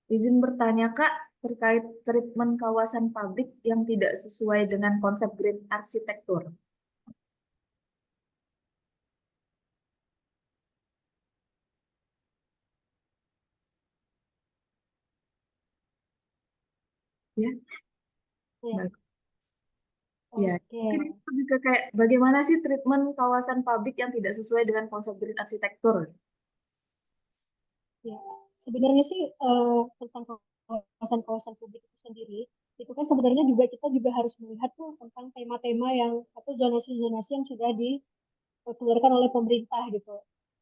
Izin bertanya Kak, terkait treatment kawasan pabrik yang tidak sesuai dengan konsep green arsitektur. Ya, Ya, baik. Ya, oke. mungkin itu lebih ke kayak bagaimana sih treatment kawasan pabrik yang tidak sesuai dengan konsep green arsitektur? Ya, sebenarnya sih tentang kawasan-kawasan publik itu sendiri, itu kan sebenarnya juga kita juga harus melihat tuh tentang tema-tema yang atau zonasi-zonasi yang sudah dikeluarkan oleh pemerintah gitu.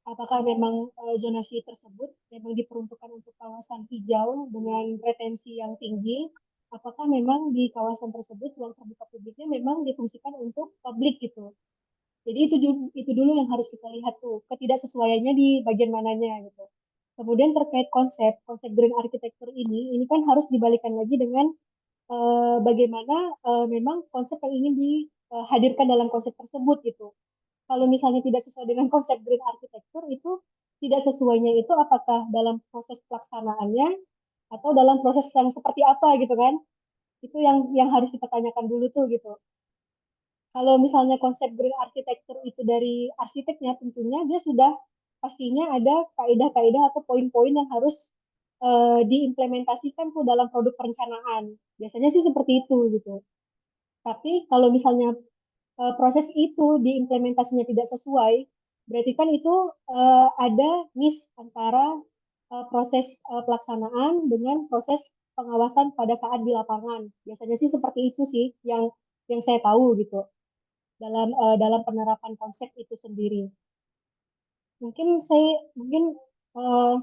Apakah memang zonasi tersebut memang diperuntukkan untuk kawasan hijau dengan retensi yang tinggi? Apakah memang di kawasan tersebut ruang terbuka publiknya memang difungsikan untuk publik gitu? Jadi itu dulu yang harus kita lihat tuh ketidaksesuaiannya di bagian mananya gitu. Kemudian terkait konsep konsep green architecture ini kan harus dibalikan lagi dengan bagaimana memang konsep yang ingin dihadirkan dalam konsep tersebut gitu. Kalau misalnya tidak sesuai dengan konsep green architecture itu tidak sesuainya itu apakah dalam proses pelaksanaannya atau dalam proses yang seperti apa gitu kan? Itu yang harus kita tanyakan dulu tuh gitu. Kalau misalnya konsep green architecture itu dari arsiteknya, tentunya dia sudah pastinya ada kaidah-kaidah atau poin-poin yang harus diimplementasikan tuh dalam produk perencanaan. Biasanya sih seperti itu gitu. Tapi kalau misalnya proses itu diimplementasinya tidak sesuai, berarti kan itu ada miss antara proses pelaksanaan dengan proses pengawasan pada saat di lapangan. Biasanya sih seperti itu sih yang saya tahu gitu dalam penerapan konsep itu sendiri. Mungkin eh,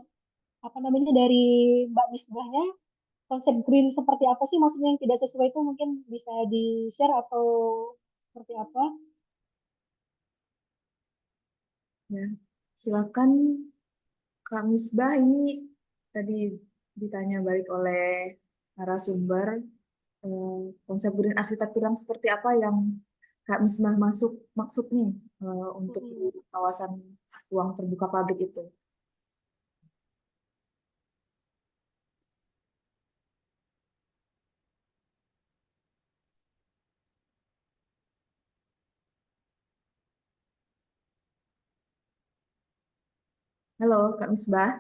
apa namanya dari Mbak Misbahnya konsep green seperti apa sih maksudnya yang tidak sesuai itu mungkin bisa di-share atau seperti apa? Ya, silakan Kak Misbah, ini tadi ditanya balik oleh narasumber, eh, konsep green arsitektur yang seperti apa yang Kak Misbah maksud nih untuk di Mm-mm. kawasan ruang terbuka publik itu. Halo, Kak Misbah.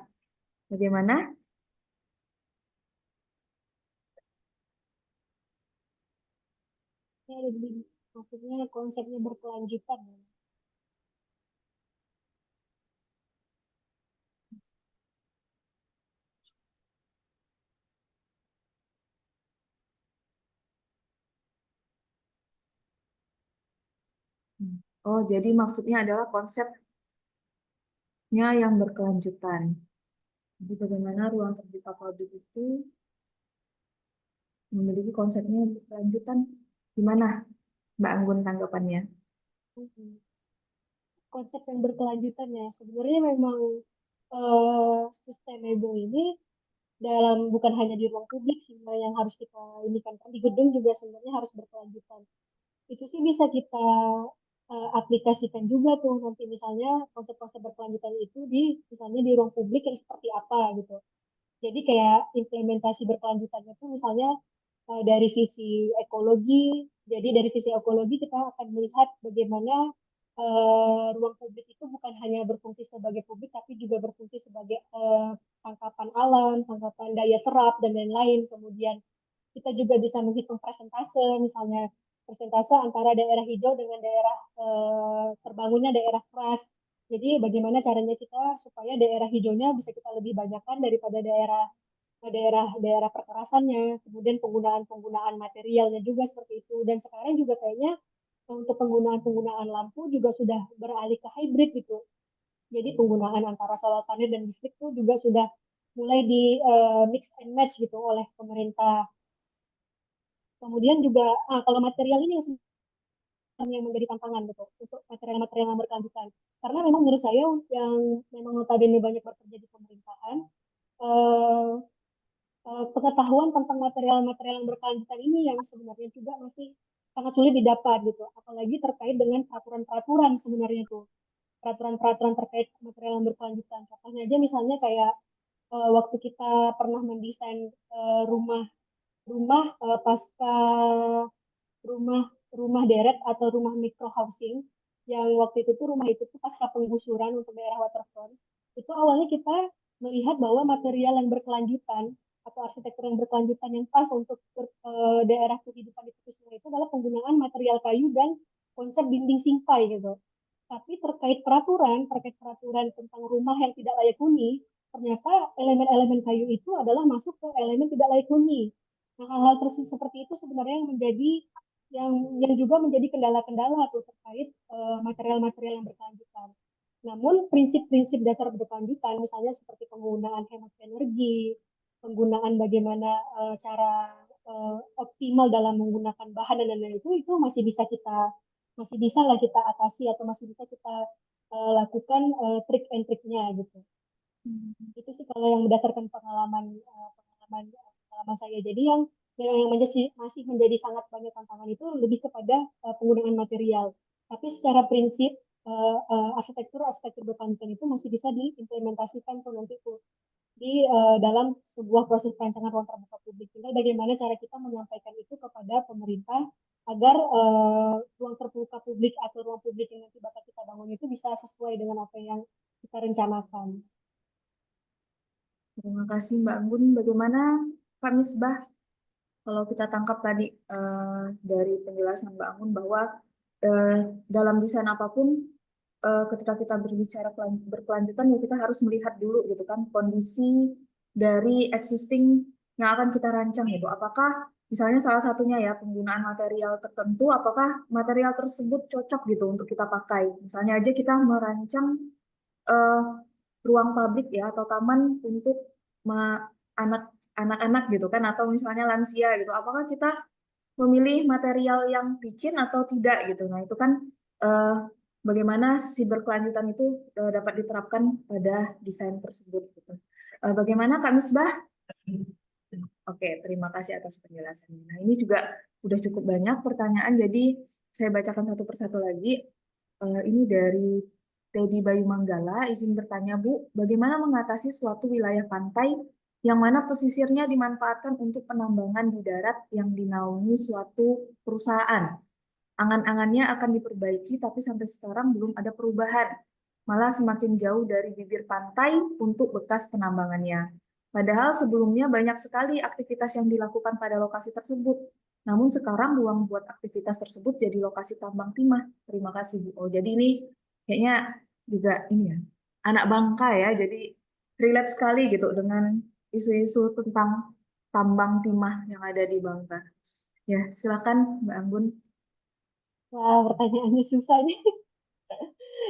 Bagaimana? Ya, lebih maksudnya konsepnya berkelanjutan. Oh, jadi maksudnya adalah konsepnya yang berkelanjutan. Jadi bagaimana ruang terbuka publik itu memiliki konsepnya yang berkelanjutan? Gimana, Mbak Anggun tanggapannya? Mhm. Konsep yang berkelanjutan ya sebenarnya memang sustainable ini dalam bukan hanya di ruang publik sih yang harus kita ini kan di gedung juga sebenarnya harus berkelanjutan. Itu sih bisa kita aplikasikan juga tuh nanti misalnya konsep-konsep berkelanjutan itu di misalnya di ruang publik yang seperti apa gitu. Jadi kayak implementasi berkelanjutannya tuh misalnya dari sisi ekologi. Jadi dari sisi ekologi kita akan melihat bagaimana ruang publik itu bukan hanya berfungsi sebagai publik, tapi juga berfungsi sebagai tangkapan alam, tangkapan daya serap, dan lain-lain. Kemudian kita juga bisa menghitung persentase, misalnya persentase antara daerah hijau dengan daerah terbangunnya daerah keras. Jadi bagaimana caranya kita supaya daerah hijaunya bisa kita lebih banyakkan daripada daerah daerah perkerasannya, kemudian penggunaan materialnya juga seperti itu. Dan sekarang juga kayaknya untuk penggunaan lampu juga sudah beralih ke hybrid gitu. Jadi penggunaan antara solar panel dan listrik itu juga sudah mulai di mix and match gitu oleh pemerintah. Kemudian juga kalau material ini yang menjadi tantangan gitu untuk material-material yang berkelanjutan. Karena memang menurut saya yang memang notabene banyak bekerja di pemerintahan, eh, pengetahuan tentang material-material yang berkelanjutan ini yang sebenarnya juga masih sangat sulit didapat gitu. Apalagi terkait dengan peraturan-peraturan sebenarnya tuh. Peraturan-peraturan terkait material yang berkelanjutan. Contohnya aja misalnya kayak waktu kita pernah mendesain rumah rumah pasca rumah rumah deret atau rumah micro housing yang waktu itu tuh rumah itu tuh pasca penggusuran untuk daerah waterfront itu awalnya kita melihat bahwa material yang berkelanjutan atau arsitektur yang berkelanjutan yang pas untuk daerah kehidupan di tepi sungai itu adalah penggunaan material kayu dan konsep dinding simpai gitu. Tapi terkait peraturan tentang rumah yang tidak layak huni, ternyata elemen-elemen kayu itu adalah masuk ke elemen tidak layak huni. Nah, hal-hal tersebut seperti itu sebenarnya yang juga menjadi kendala-kendala tuh terkait material-material yang berkelanjutan. Namun prinsip-prinsip dasar berkelanjutan, misalnya seperti penggunaan hemat energi, penggunaan bagaimana cara optimal dalam menggunakan bahan dan lain-lain itu masih bisa lah kita atasi atau masih bisa kita lakukan trik and triknya gitu. Itu sih kalau yang berdasarkan pengalaman saya. Jadi yang masih menjadi sangat banyak tantangan itu lebih kepada penggunaan material. Tapi secara prinsip arsitektur berkelanjutan itu masih bisa diimplementasikan tuh nanti tuh di dalam sebuah proses perancangan ruang terbuka publik. Tinggal bagaimana cara kita menyampaikan itu kepada pemerintah agar ruang terbuka publik atau ruang publik yang nanti bakal kita bangun itu bisa sesuai dengan apa yang kita rencanakan. Terima kasih Mbak Anggun. Bagaimana Kak Misbah? Kalau kita tangkap tadi dari penjelasan Mbak Anggun bahwa eh, dalam desain apapun ketika kita berbicara berkelanjutan ya kita harus melihat dulu gitu kan kondisi dari existing yang akan kita rancang gitu. Apakah misalnya salah satunya ya penggunaan material tertentu, apakah material tersebut cocok gitu untuk kita pakai. Misalnya aja kita merancang eh, ruang publik ya atau taman untuk anak anak-anak gitu kan atau misalnya lansia gitu. Apakah kita memilih material yang licin atau tidak gitu. Nah, itu kan eh, bagaimana si berkelanjutan itu dapat diterapkan pada desain tersebut gitu. Bagaimana Kak Misbah? Oke, terima kasih atas penjelasannya. Nah, ini juga udah cukup banyak pertanyaan, jadi saya bacakan satu persatu lagi. Ini dari Teddy Bayu Manggala, izin bertanya Bu, bagaimana mengatasi suatu wilayah pantai yang mana pesisirnya dimanfaatkan untuk penambangan di darat yang dinaungi suatu perusahaan? Angan-angannya akan diperbaiki, tapi sampai sekarang belum ada perubahan. malah semakin jauh dari bibir pantai untuk bekas penambangannya. Padahal sebelumnya banyak sekali aktivitas yang dilakukan pada lokasi tersebut. Namun sekarang ruang buat aktivitas tersebut jadi lokasi tambang timah. Terima kasih, Bu. Oh, jadi ini kayaknya juga ini ya, anak bangka ya, jadi relate sekali gitu dengan isu-isu tentang tambang timah yang ada di Bangka. Ya, silakan Mbak Anggun. Wah, pertanyaannya susah nih.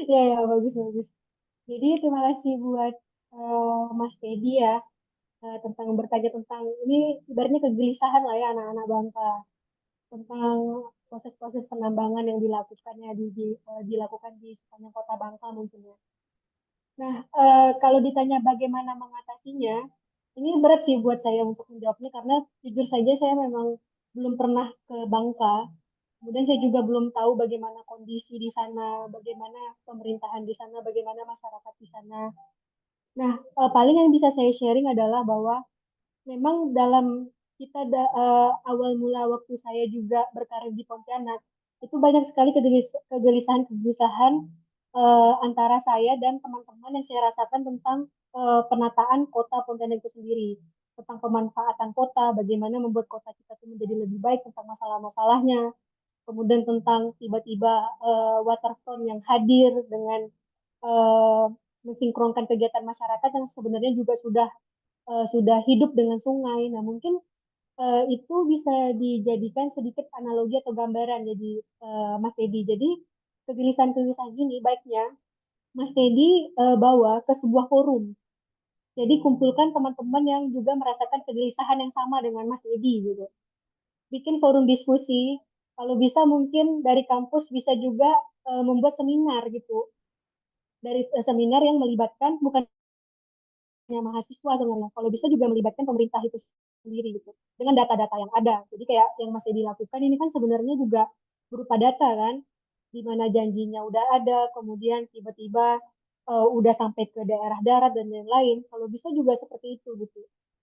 Ya, ya, bagus, bagus. Jadi terima kasih buat Mas Teddy ya, tentang bertanya tentang ini ibaratnya kegelisahan lah ya anak-anak Bangka tentang proses-proses penambangan yang dilakukannya dilakukan di sepanjang kota Bangka mungkin ya. Nah, kalau ditanya bagaimana mengatasinya, ini berat sih buat saya untuk menjawabnya karena jujur saja saya memang belum pernah ke Bangka. Kemudian saya juga belum tahu bagaimana kondisi di sana, bagaimana pemerintahan di sana, bagaimana masyarakat di sana. Nah, paling yang bisa saya sharing adalah bahwa memang dalam awal mula waktu saya juga berkarir di Pontianak, itu banyak sekali kegelisahan-kegelisahan antara saya dan teman-teman yang saya rasakan tentang penataan kota Pontianak itu sendiri, tentang pemanfaatan kota, bagaimana membuat kota kita itu menjadi lebih baik tentang masalah-masalahnya, kemudian tentang tiba-tiba waterfront yang hadir dengan eh, mensinkronkan kegiatan masyarakat yang sebenarnya juga sudah hidup dengan sungai. Nah, mungkin itu bisa dijadikan sedikit analogi atau gambaran jadi Mas Teddy. Jadi kegelisahan-kegelisahan ini baiknya Mas Teddy bawa ke sebuah forum. Jadi kumpulkan teman-teman yang juga merasakan kegelisahan yang sama dengan Mas Teddy gitu. Bikin forum diskusi. Kalau bisa mungkin dari kampus bisa juga membuat seminar gitu. Dari seminar yang melibatkan bukan mahasiswa sebenarnya. Kalau bisa juga melibatkan pemerintah itu sendiri gitu. Dengan data-data yang ada. Jadi kayak yang masih dilakukan ini kan sebenarnya juga berupa data kan. Di mana janjinya udah ada, kemudian tiba-tiba udah sampai ke daerah darat dan lain-lain. Kalau bisa juga seperti itu gitu.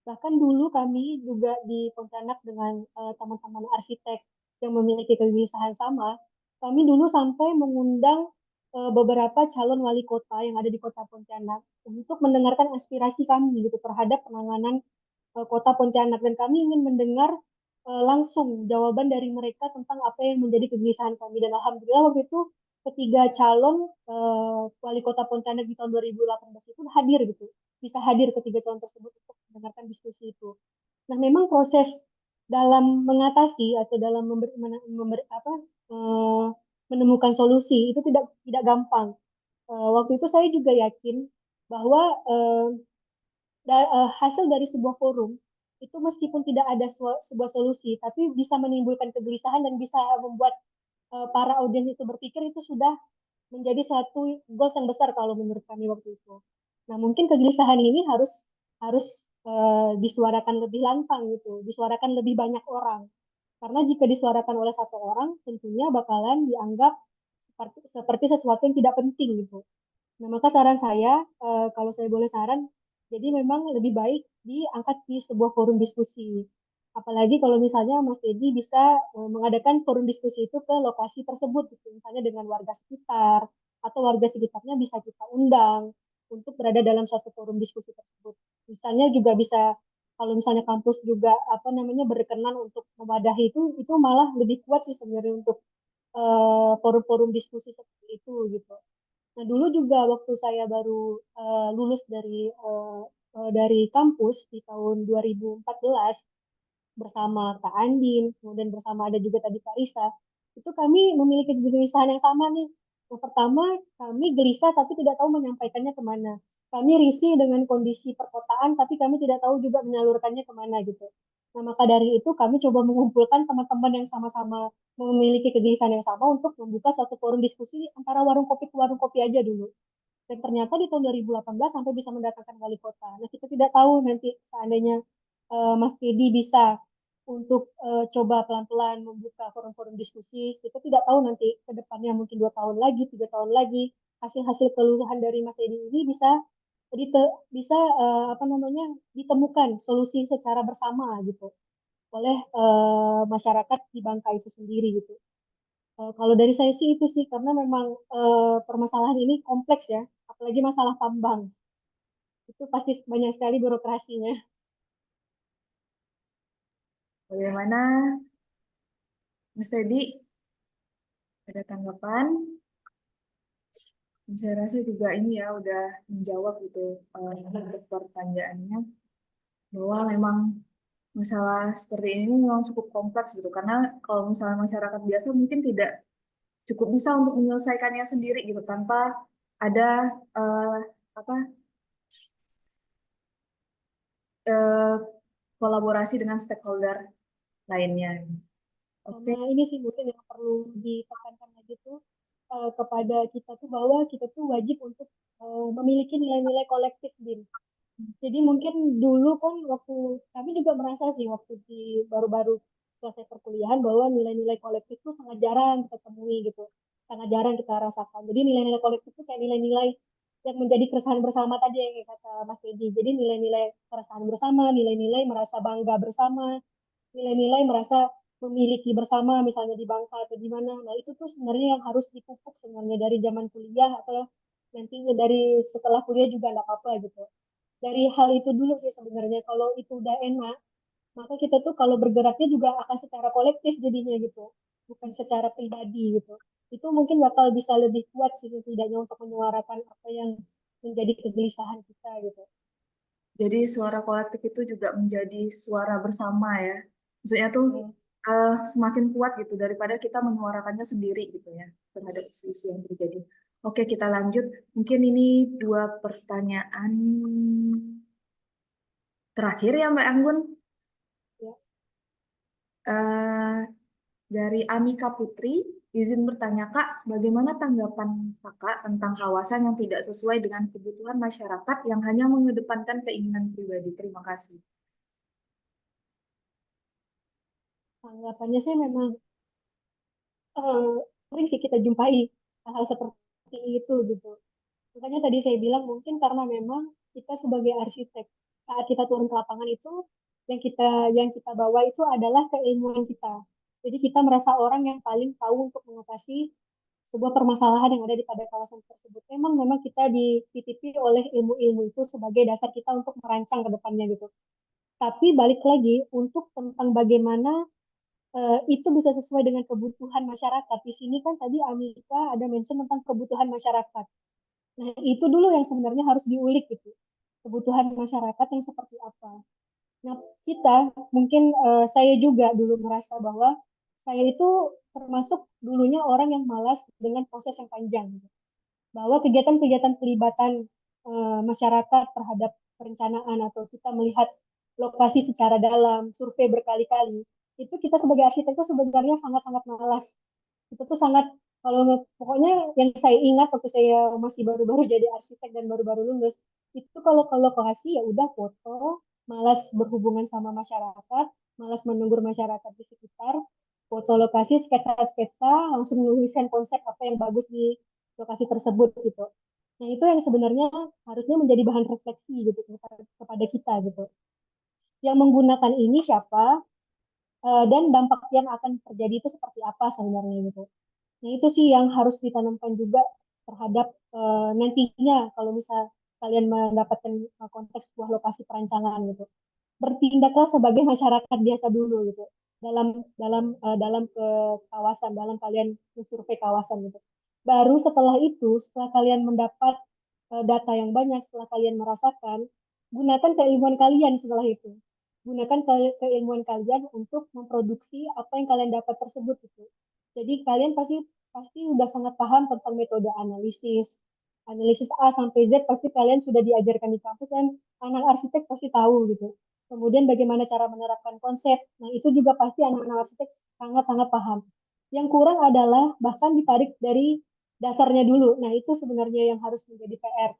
Bahkan dulu kami juga di Pontianak dengan teman-teman arsitek yang memiliki kegelisahan sama, kami dulu sampai mengundang beberapa calon wali kota yang ada di kota Pontianak untuk mendengarkan aspirasi kami gitu terhadap penanganan kota Pontianak dan kami ingin mendengar langsung jawaban dari mereka tentang apa yang menjadi kegelisahan kami dan alhamdulillah waktu itu ketiga calon wali kota Pontianak di tahun 2018 itu hadir gitu bisa hadir ketiga calon tersebut untuk mendengarkan diskusi itu. Nah memang proses dalam mengatasi atau dalam eh, menemukan solusi itu tidak gampang. Waktu itu saya juga yakin bahwa hasil dari sebuah forum itu meskipun tidak ada sebuah solusi, tapi bisa menimbulkan kegelisahan dan bisa membuat para audiens itu berpikir itu sudah menjadi satu goals yang besar kalau menurut kami waktu itu. Nah, mungkin kegelisahan ini harus harus disuarakan lebih lantang gitu, disuarakan lebih banyak orang. Karena jika disuarakan oleh satu orang, tentunya bakalan dianggap seperti sesuatu yang tidak penting gitu. Nah, maka saran saya, kalau saya boleh saran, jadi memang lebih baik diangkat di sebuah forum diskusi. Apalagi kalau misalnya Mas Edi bisa mengadakan forum diskusi itu ke lokasi tersebut, gitu. Misalnya dengan warga sekitar, atau warga sekitarnya bisa kita undang untuk berada dalam suatu forum diskusi tersebut. Misalnya juga bisa, kalau misalnya kampus juga apa namanya berkenan untuk memadahi itu malah lebih kuat sih sebenarnya untuk forum-forum diskusi seperti itu gitu. Nah, dulu juga waktu saya baru lulus dari kampus di tahun 2014 bersama Kak Andin, kemudian bersama ada juga tadi Kak Risa, itu kami memiliki kegelisahan yang sama nih. Yang pertama, kami gelisah tapi tidak tahu menyampaikannya kemana. Kami risih dengan kondisi perkotaan, tapi kami tidak tahu juga menyalurkannya kemana gitu. Nah, maka dari itu kami coba mengumpulkan teman-teman yang sama-sama memiliki kegelisahan yang sama untuk membuka suatu forum diskusi antara warung kopi ke warung kopi aja dulu. Dan ternyata di tahun 2018 sampai bisa mendatangkan wali kota. Nah, kita tidak tahu nanti seandainya Mas Teddy bisa untuk coba pelan-pelan membuka forum-forum diskusi. Kita tidak tahu nanti ke depannya mungkin 2 tahun lagi, 3 tahun lagi, hasil-hasil keluhan dari Mas Teddy ini bisa apa namanya ditemukan solusi secara bersama gitu oleh masyarakat di Bangka itu sendiri gitu. Kalau dari saya sih itu sih, karena memang permasalahan ini kompleks ya, apalagi masalah tambang. Itu pasti banyak sekali birokrasinya. Bagaimana, Mas Teddy? Ada tanggapan? Saya rasa juga ini ya udah menjawab gitu untuk pertanyaannya bahwa memang masalah seperti ini memang cukup kompleks gitu karena kalau misalnya masyarakat biasa mungkin tidak cukup bisa untuk menyelesaikannya sendiri gitu tanpa ada eh, apa eh, kolaborasi dengan stakeholder lainnya. Sama Oke. ini sih mungkin yang perlu ditekankan lagi tuh kepada kita tuh bahwa kita tuh wajib untuk memiliki nilai-nilai kolektif, Din. Jadi mungkin dulu kan waktu kami juga merasa sih waktu di baru-baru selesai perkuliahan bahwa nilai-nilai kolektif itu sangat jarang kita temui gitu, sangat jarang kita rasakan. Jadi nilai-nilai kolektif itu kayak nilai-nilai yang menjadi keresahan bersama tadi yang kata Mas Teddy. Jadi nilai-nilai keresahan bersama, nilai-nilai merasa bangga bersama, nilai-nilai merasa memiliki bersama misalnya di bangsa atau di mana. Nah itu tuh sebenarnya yang harus dipupuk sebenarnya dari zaman kuliah atau nantinya dari setelah kuliah juga nggak apa-apa gitu. Dari hal itu dulu sih sebenarnya kalau itu udah enak, maka kita tuh kalau bergeraknya juga akan secara kolektif jadinya gitu, bukan secara pribadi gitu. Itu mungkin bakal bisa lebih kuat sih setidaknya untuk menyuarakan apa yang menjadi kegelisahan kita gitu. Jadi suara kolektif itu juga menjadi suara bersama ya. Maksudnya tuh Hmm. semakin kuat gitu daripada kita menyuarakannya sendiri gitu ya terhadap isu-isu yang terjadi. Oke, kita lanjut. Mungkin ini dua pertanyaan terakhir ya Mbak Anggun. Ya. Eh, dari Amika Putri, izin bertanya Kak, bagaimana tanggapan Kakak tentang kawasan yang tidak sesuai dengan kebutuhan masyarakat yang hanya mengedepankan keinginan pribadi? Terima kasih. Tanggapannya sih memang eh, sering sih kita jumpai hal-hal seperti itu gitu. Makanya tadi saya bilang mungkin karena memang kita sebagai arsitek saat kita turun ke lapangan itu yang kita bawa itu adalah keilmuan kita. Jadi kita merasa orang yang paling tahu untuk mengatasi sebuah permasalahan yang ada di pada kawasan tersebut. Memang kita dititipi oleh ilmu-ilmu itu sebagai dasar kita untuk merancang ke depannya gitu. Tapi balik lagi untuk tentang bagaimana itu bisa sesuai dengan kebutuhan masyarakat. Di sini kan tadi Amika ada mention tentang kebutuhan masyarakat. Nah, itu dulu yang sebenarnya harus diulik gitu. Kebutuhan masyarakat yang seperti apa. Nah, kita mungkin saya juga dulu merasa bahwa saya itu termasuk dulunya orang yang malas dengan proses yang panjang. Gitu. Bahwa kegiatan-kegiatan pelibatan masyarakat terhadap perencanaan atau kita melihat lokasi secara dalam, survei berkali-kali, itu kita sebagai arsitek itu sebenarnya sangat-sangat malas. Itu tuh sangat kalau pokoknya yang saya ingat waktu saya masih baru-baru jadi arsitek dan baru-baru lulus itu kalau lokasi ya udah foto, malas berhubungan sama masyarakat, malas menegur masyarakat di sekitar, foto lokasi, sketsa-sketsa, langsung menuliskan konsep apa yang bagus di lokasi tersebut gitu. Nah itu yang sebenarnya harusnya menjadi bahan refleksi gitu kepada kita gitu. Yang menggunakan ini siapa dan dampak yang akan terjadi itu seperti apa sebenarnya gitu. Nah, itu sih yang harus ditanamkan juga terhadap nantinya kalau misal kalian mendapatkan konteks sebuah lokasi perancangan gitu. Bertindaklah sebagai masyarakat biasa dulu gitu. Dalam ke kawasan, dalam kalian mensurvei kawasan gitu. Baru setelah itu, setelah kalian mendapat data yang banyak, setelah kalian merasakan, gunakan keilmuan kalian setelah itu. Gunakan keilmuan kalian untuk memproduksi apa yang kalian dapat tersebut gitu. Jadi kalian pasti pasti udah sangat paham tentang metode analisis. Analisis A sampai Z pasti kalian sudah diajarkan di kampus dan anak arsitek pasti tahu gitu. Kemudian bagaimana cara menerapkan konsep. Nah, itu juga pasti anak-anak arsitek sangat-sangat paham. Yang kurang adalah bahkan ditarik dari dasarnya dulu. Nah, itu sebenarnya yang harus menjadi PR.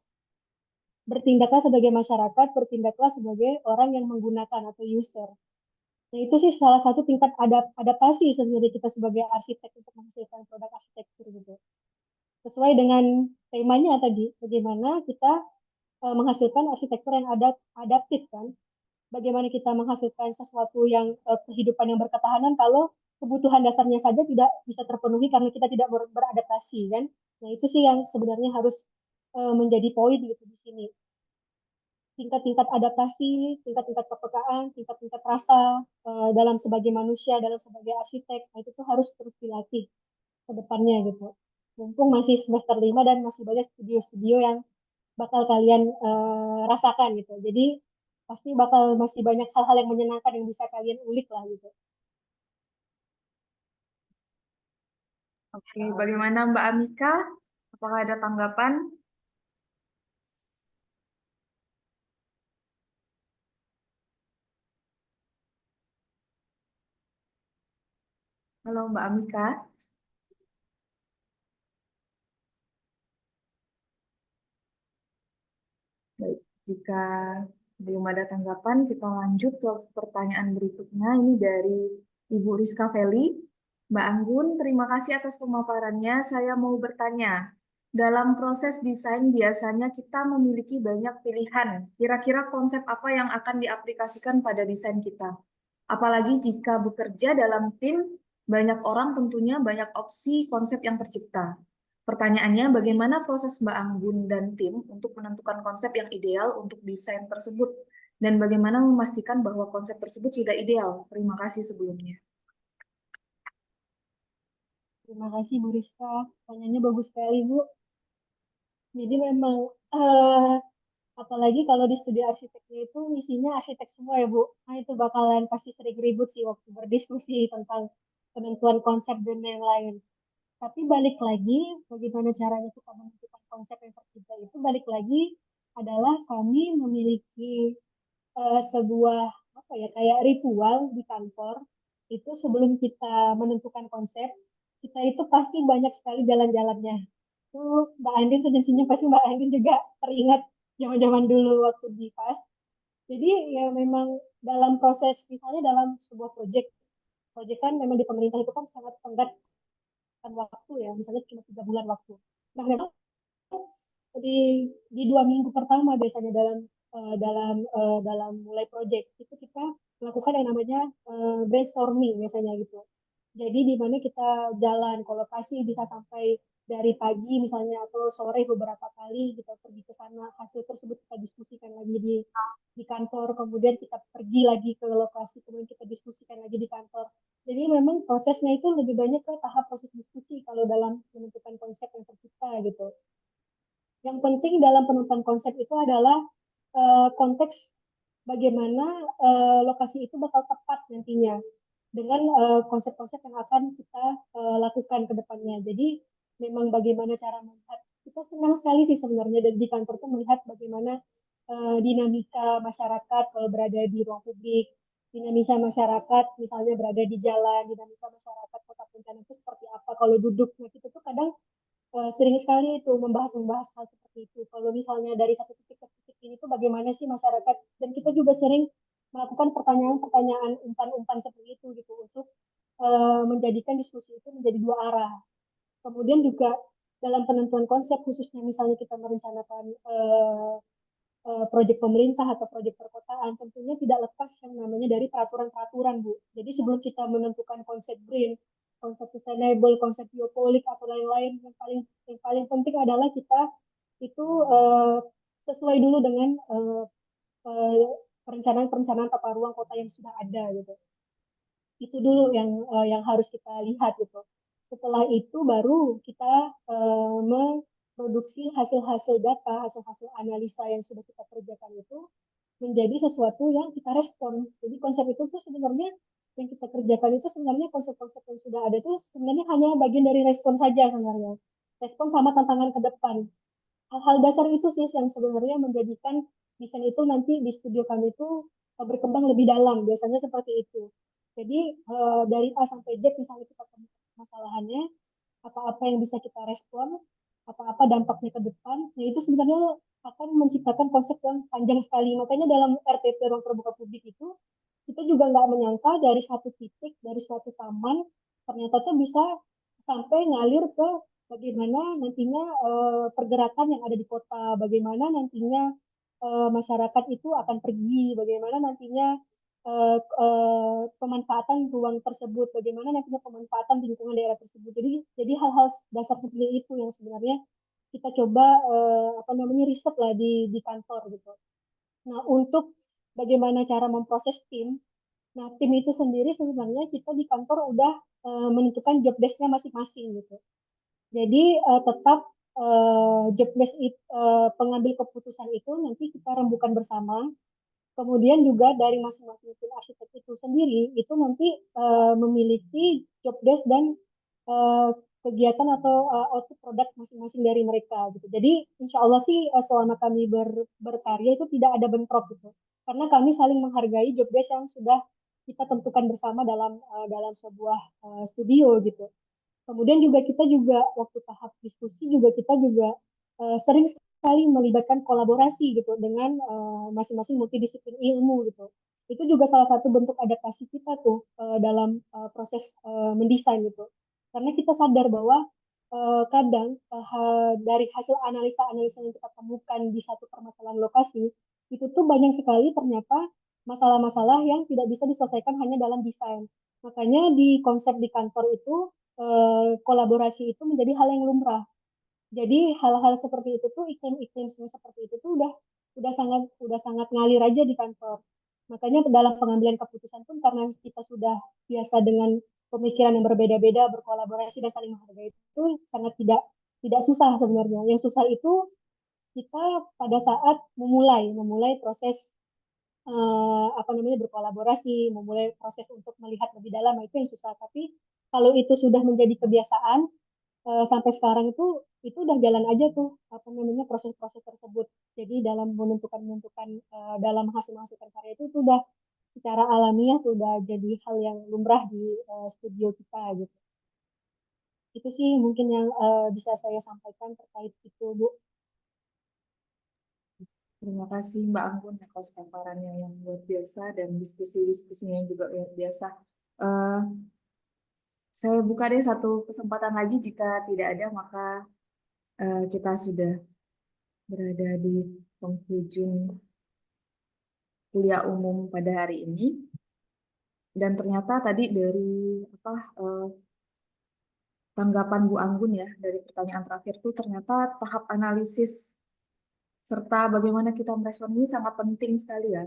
Bertindaklah sebagai masyarakat, bertindaklah sebagai orang yang menggunakan atau user. Nah, itu sih salah satu tingkat adaptasi sebenarnya kita sebagai arsitek untuk menghasilkan produk arsitektur gitu. Sesuai dengan temanya tadi, bagaimana kita menghasilkan arsitektur yang adaptif kan. Bagaimana kita menghasilkan sesuatu yang kehidupan yang berketahanan kalau kebutuhan dasarnya saja tidak bisa terpenuhi karena kita tidak beradaptasi kan. Nah itu sih yang sebenarnya harus menjadi poin gitu di sini. Tingkat-tingkat adaptasi, tingkat-tingkat kepekaan, tingkat-tingkat rasa dalam sebagai manusia, dalam sebagai arsitek, nah itu tuh harus terus dilatih ke depannya gitu. Mumpung masih semester 5 dan masih banyak studio-studio yang bakal kalian rasakan gitu. Jadi pasti bakal masih banyak hal-hal yang menyenangkan yang bisa kalian ulik lah gitu. Oke, bagaimana Mbak Amika? Apakah ada tanggapan? Halo Mbak Amika. Baik, jika belum ada tanggapan, kita lanjut ke pertanyaan berikutnya. Ini dari Ibu Rizka Feli. Mbak Anggun, terima kasih atas pemaparannya. Saya mau bertanya, dalam proses desain biasanya kita memiliki banyak pilihan. Kira-kira konsep apa yang akan diaplikasikan pada desain kita? Apalagi jika bekerja dalam tim, banyak orang tentunya banyak opsi konsep yang tercipta. Pertanyaannya, bagaimana proses Mbak Anggun dan tim untuk menentukan konsep yang ideal untuk desain tersebut? Dan bagaimana memastikan bahwa konsep tersebut sudah ideal? Terima kasih sebelumnya. Terima kasih Bu Rizka, pertanyaannya bagus sekali Bu. Jadi memang eh, apalagi kalau di studi arsiteknya itu isinya arsitek semua ya Bu. Nah itu bakalan pasti sering ribut sih waktu berdiskusi tentang penentuan konsep dan lain-lain. Tapi balik lagi, bagaimana caranya kita menentukan konsep yang tercipta itu balik lagi adalah kami memiliki sebuah apa ya kayak ritual di kantor itu sebelum kita menentukan konsep kita itu pasti banyak sekali jalan-jalannya. Itu Mbak Andin sejenisnya pasti Mbak Andin juga teringat zaman-zaman dulu waktu di PAS. Jadi ya memang dalam proses misalnya dalam sebuah proyek, proyek kan memang di pemerintah itu kan sangat tenggat waktu ya, misalnya cuma 3 bulan waktu. Nah memang di 2 minggu pertama biasanya dalam mulai project itu kita melakukan yang namanya brainstorming biasanya gitu. Jadi di mana kita jalan ke lokasi bisa sampai dari pagi misalnya atau sore beberapa kali kita pergi ke sana, hasil tersebut kita diskusikan lagi di kantor, kemudian kita pergi lagi ke lokasi, kemudian kita diskusikan lagi di kantor. Jadi memang prosesnya itu lebih banyak ke tahap proses diskusi kalau dalam menentukan konsep yang tercipta gitu. Yang penting dalam penentuan konsep itu adalah konteks bagaimana lokasi itu bakal tepat nantinya dengan konsep-konsep yang akan kita lakukan ke depannya. Jadi memang bagaimana cara melihat kita senang sekali sih sebenarnya dan di kantor tuh melihat bagaimana dinamika masyarakat kalau berada di ruang publik, dinamika masyarakat misalnya berada di jalan, dinamika masyarakat kota Pontianak itu seperti apa kalau duduk. Nah, kita tuh kadang sering sekali itu membahas hal seperti itu. Kalau misalnya dari satu titik ke titik ini tuh bagaimana sih masyarakat dan kita juga sering melakukan pertanyaan-pertanyaan umpan-umpan seperti itu gitu untuk menjadikan diskusi itu menjadi dua arah. Kemudian juga dalam penentuan konsep khususnya misalnya kita merencanakan proyek pemerintah atau proyek perkotaan tentunya tidak lepas yang namanya dari peraturan-peraturan Bu. Jadi sebelum kita menentukan konsep green, konsep sustainable, konsep biopolik atau lain-lain yang paling penting adalah kita itu sesuai dulu dengan perencanaan-perencanaan tata ruang kota yang sudah ada gitu. Itu dulu yang harus kita lihat gitu. Setelah itu baru kita memproduksi hasil-hasil data, hasil-hasil analisa yang sudah kita kerjakan itu menjadi sesuatu yang kita respon. Jadi konsep itu tuh sebenarnya yang kita kerjakan itu sebenarnya konsep-konsep yang sudah ada itu sebenarnya hanya bagian dari respon saja sebenarnya. Respon sama tantangan ke depan. Hal-hal dasar itu sih yang sebenarnya menjadikan desain itu nanti di studio kami itu berkembang lebih dalam. Biasanya seperti itu. Jadi dari A sampai Z misalnya kita temukan masalahannya, apa-apa yang bisa kita respon, apa-apa dampaknya ke depan, ya itu sebenarnya akan menciptakan konsep yang panjang sekali. Makanya dalam RTP ruang terbuka publik itu kita juga nggak menyangka dari satu titik, dari suatu taman, ternyata tuh bisa sampai ngalir ke bagaimana nantinya pergerakan yang ada di kota, bagaimana nantinya masyarakat itu akan pergi, bagaimana nantinya pemanfaatan ruang tersebut, bagaimana nantinya pemanfaatan di lingkungan daerah tersebut. Jadi hal-hal dasar seperti itu yang sebenarnya kita coba apa namanya riset lah di kantor gitu. Nah, untuk bagaimana cara memproses tim, nah tim itu sendiri sebenarnya kita di kantor udah menentukan job desk-nya masing-masing gitu. Jadi tetap job desk pengambil keputusan itu nanti kita rembukan bersama. Kemudian juga dari masing-masing tim arsitek itu sendiri itu nanti memiliki job desk dan eh, kegiatan atau output produk masing-masing dari mereka gitu. Jadi insya Allah sih selama kami berkarya itu tidak ada bentrok gitu. Karena kami saling menghargai job desk yang sudah kita tentukan bersama dalam sebuah studio gitu. Kemudian juga kita juga waktu tahap diskusi juga kita juga sering sekali melibatkan kolaborasi gitu dengan masing-masing multidisiplin ilmu gitu. Itu juga salah satu bentuk adaptasi kita tuh dalam proses mendesain gitu. Karena kita sadar bahwa kadang dari hasil analisa-analisa yang kita temukan di satu permasalahan lokasi itu tuh banyak sekali ternyata masalah-masalah yang tidak bisa diselesaikan hanya dalam desain. Makanya di konsep di kantor itu kolaborasi itu menjadi hal yang lumrah. Jadi hal-hal seperti itu tuh iklim-iklim seperti itu tuh udah sangat ngalir aja di kantor. Makanya dalam pengambilan keputusan pun karena kita sudah biasa dengan pemikiran yang berbeda-beda, berkolaborasi dan saling menghargai itu sangat tidak tidak susah sebenarnya. Yang susah itu kita pada saat memulai proses apa namanya berkolaborasi, memulai proses untuk melihat lebih dalam itu yang susah. Tapi kalau itu sudah menjadi kebiasaan sampai sekarang itu udah jalan aja tuh apa namanya proses-proses tersebut. Jadi dalam menentukan dalam hasil menghasilkan karya itu udah secara alamiah tuh udah jadi hal yang lumrah di studio kita gitu. Itu sih mungkin yang bisa saya sampaikan terkait itu, Bu. Terima kasih Mbak Anggun atas paparannya yang luar biasa dan diskusi-diskusinya yang juga luar biasa. Eh, saya buka deh satu kesempatan lagi jika tidak ada maka kita sudah berada di penghujung kuliah umum pada hari ini. Dan ternyata tadi dari apa tanggapan Bu Anggun ya dari pertanyaan terakhir tuh ternyata tahap analisis serta bagaimana kita merespon ini sangat penting sekali ya.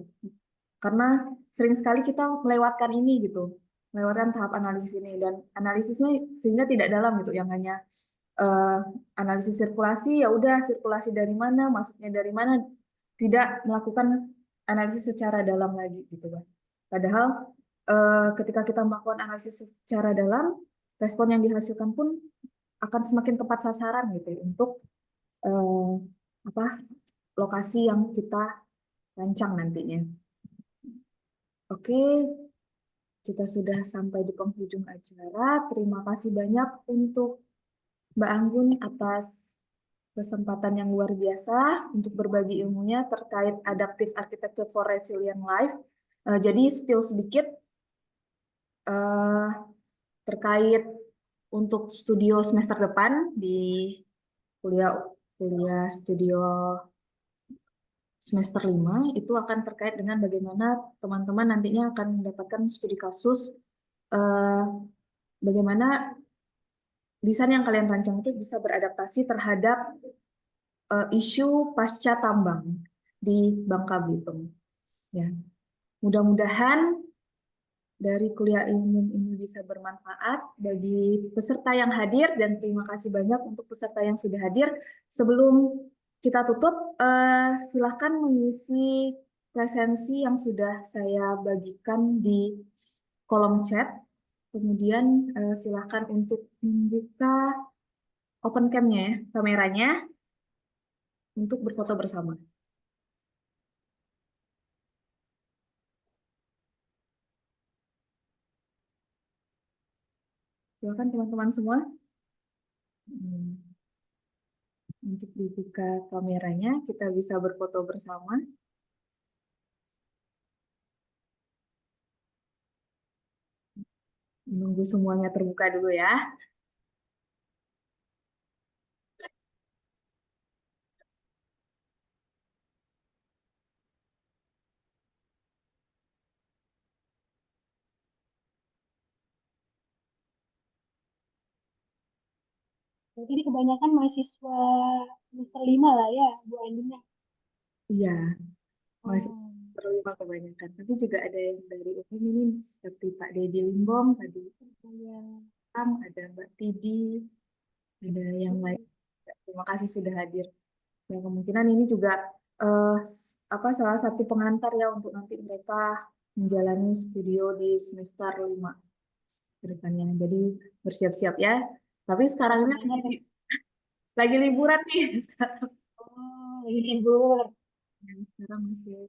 Karena sering sekali kita melewatkan ini gitu, melewatkan tahap analisis ini dan analisisnya sehingga tidak dalam gitu, yang hanya eh, analisis sirkulasi ya udah sirkulasi dari mana, masuknya dari mana, tidak melakukan analisis secara dalam lagi gitu kan. Padahal ketika kita melakukan analisis secara dalam, respon yang dihasilkan pun akan semakin tepat sasaran gitu ya, untuk eh, apa lokasi yang kita rancang nantinya. Oke, kita sudah sampai di penghujung acara. Terima kasih banyak untuk Mbak Anggun atas kesempatan yang luar biasa untuk berbagi ilmunya terkait Adaptive Architecture for Resilient Life. Jadi spill sedikit eh, terkait untuk studio semester depan di kuliah kuliah studio semester 5 itu akan terkait dengan bagaimana teman-teman nantinya akan mendapatkan studi kasus eh, bagaimana desain yang kalian rancang itu bisa beradaptasi terhadap isu pasca tambang di Bangka Belitung. Ya, mudah-mudahan dari kuliah umum ini bisa bermanfaat bagi peserta yang hadir dan terima kasih banyak untuk peserta yang sudah hadir. Sebelum kita tutup, silakan mengisi presensi yang sudah saya bagikan di kolom chat. Kemudian silakan untuk membuka open cam-nya ya, kameranya untuk berfoto bersama. Silakan teman-teman semua. Hmm, Untuk dibuka kameranya, kita bisa berfoto bersama. Menunggu semuanya terbuka dulu ya. Berarti ini kebanyakan mahasiswa semester 5 lah ya, Bu Andin ya. Iya, masih Oh, terlima kebanyakan. Tapi juga ada yang dari UPM ini seperti Pak Deddy Limbong tadi, iya. ada Mbak Tidi, ada yang lain. Mm-mm. Terima kasih sudah hadir. Ya, kemungkinan ini juga salah satu pengantar ya untuk nanti mereka menjalani studio di semester 5 ke depannya. Jadi bersiap-siap ya. Tapi sekarang Seru ini banget ya. lagi liburan nih. Oh, lagi libur. Sekarang masih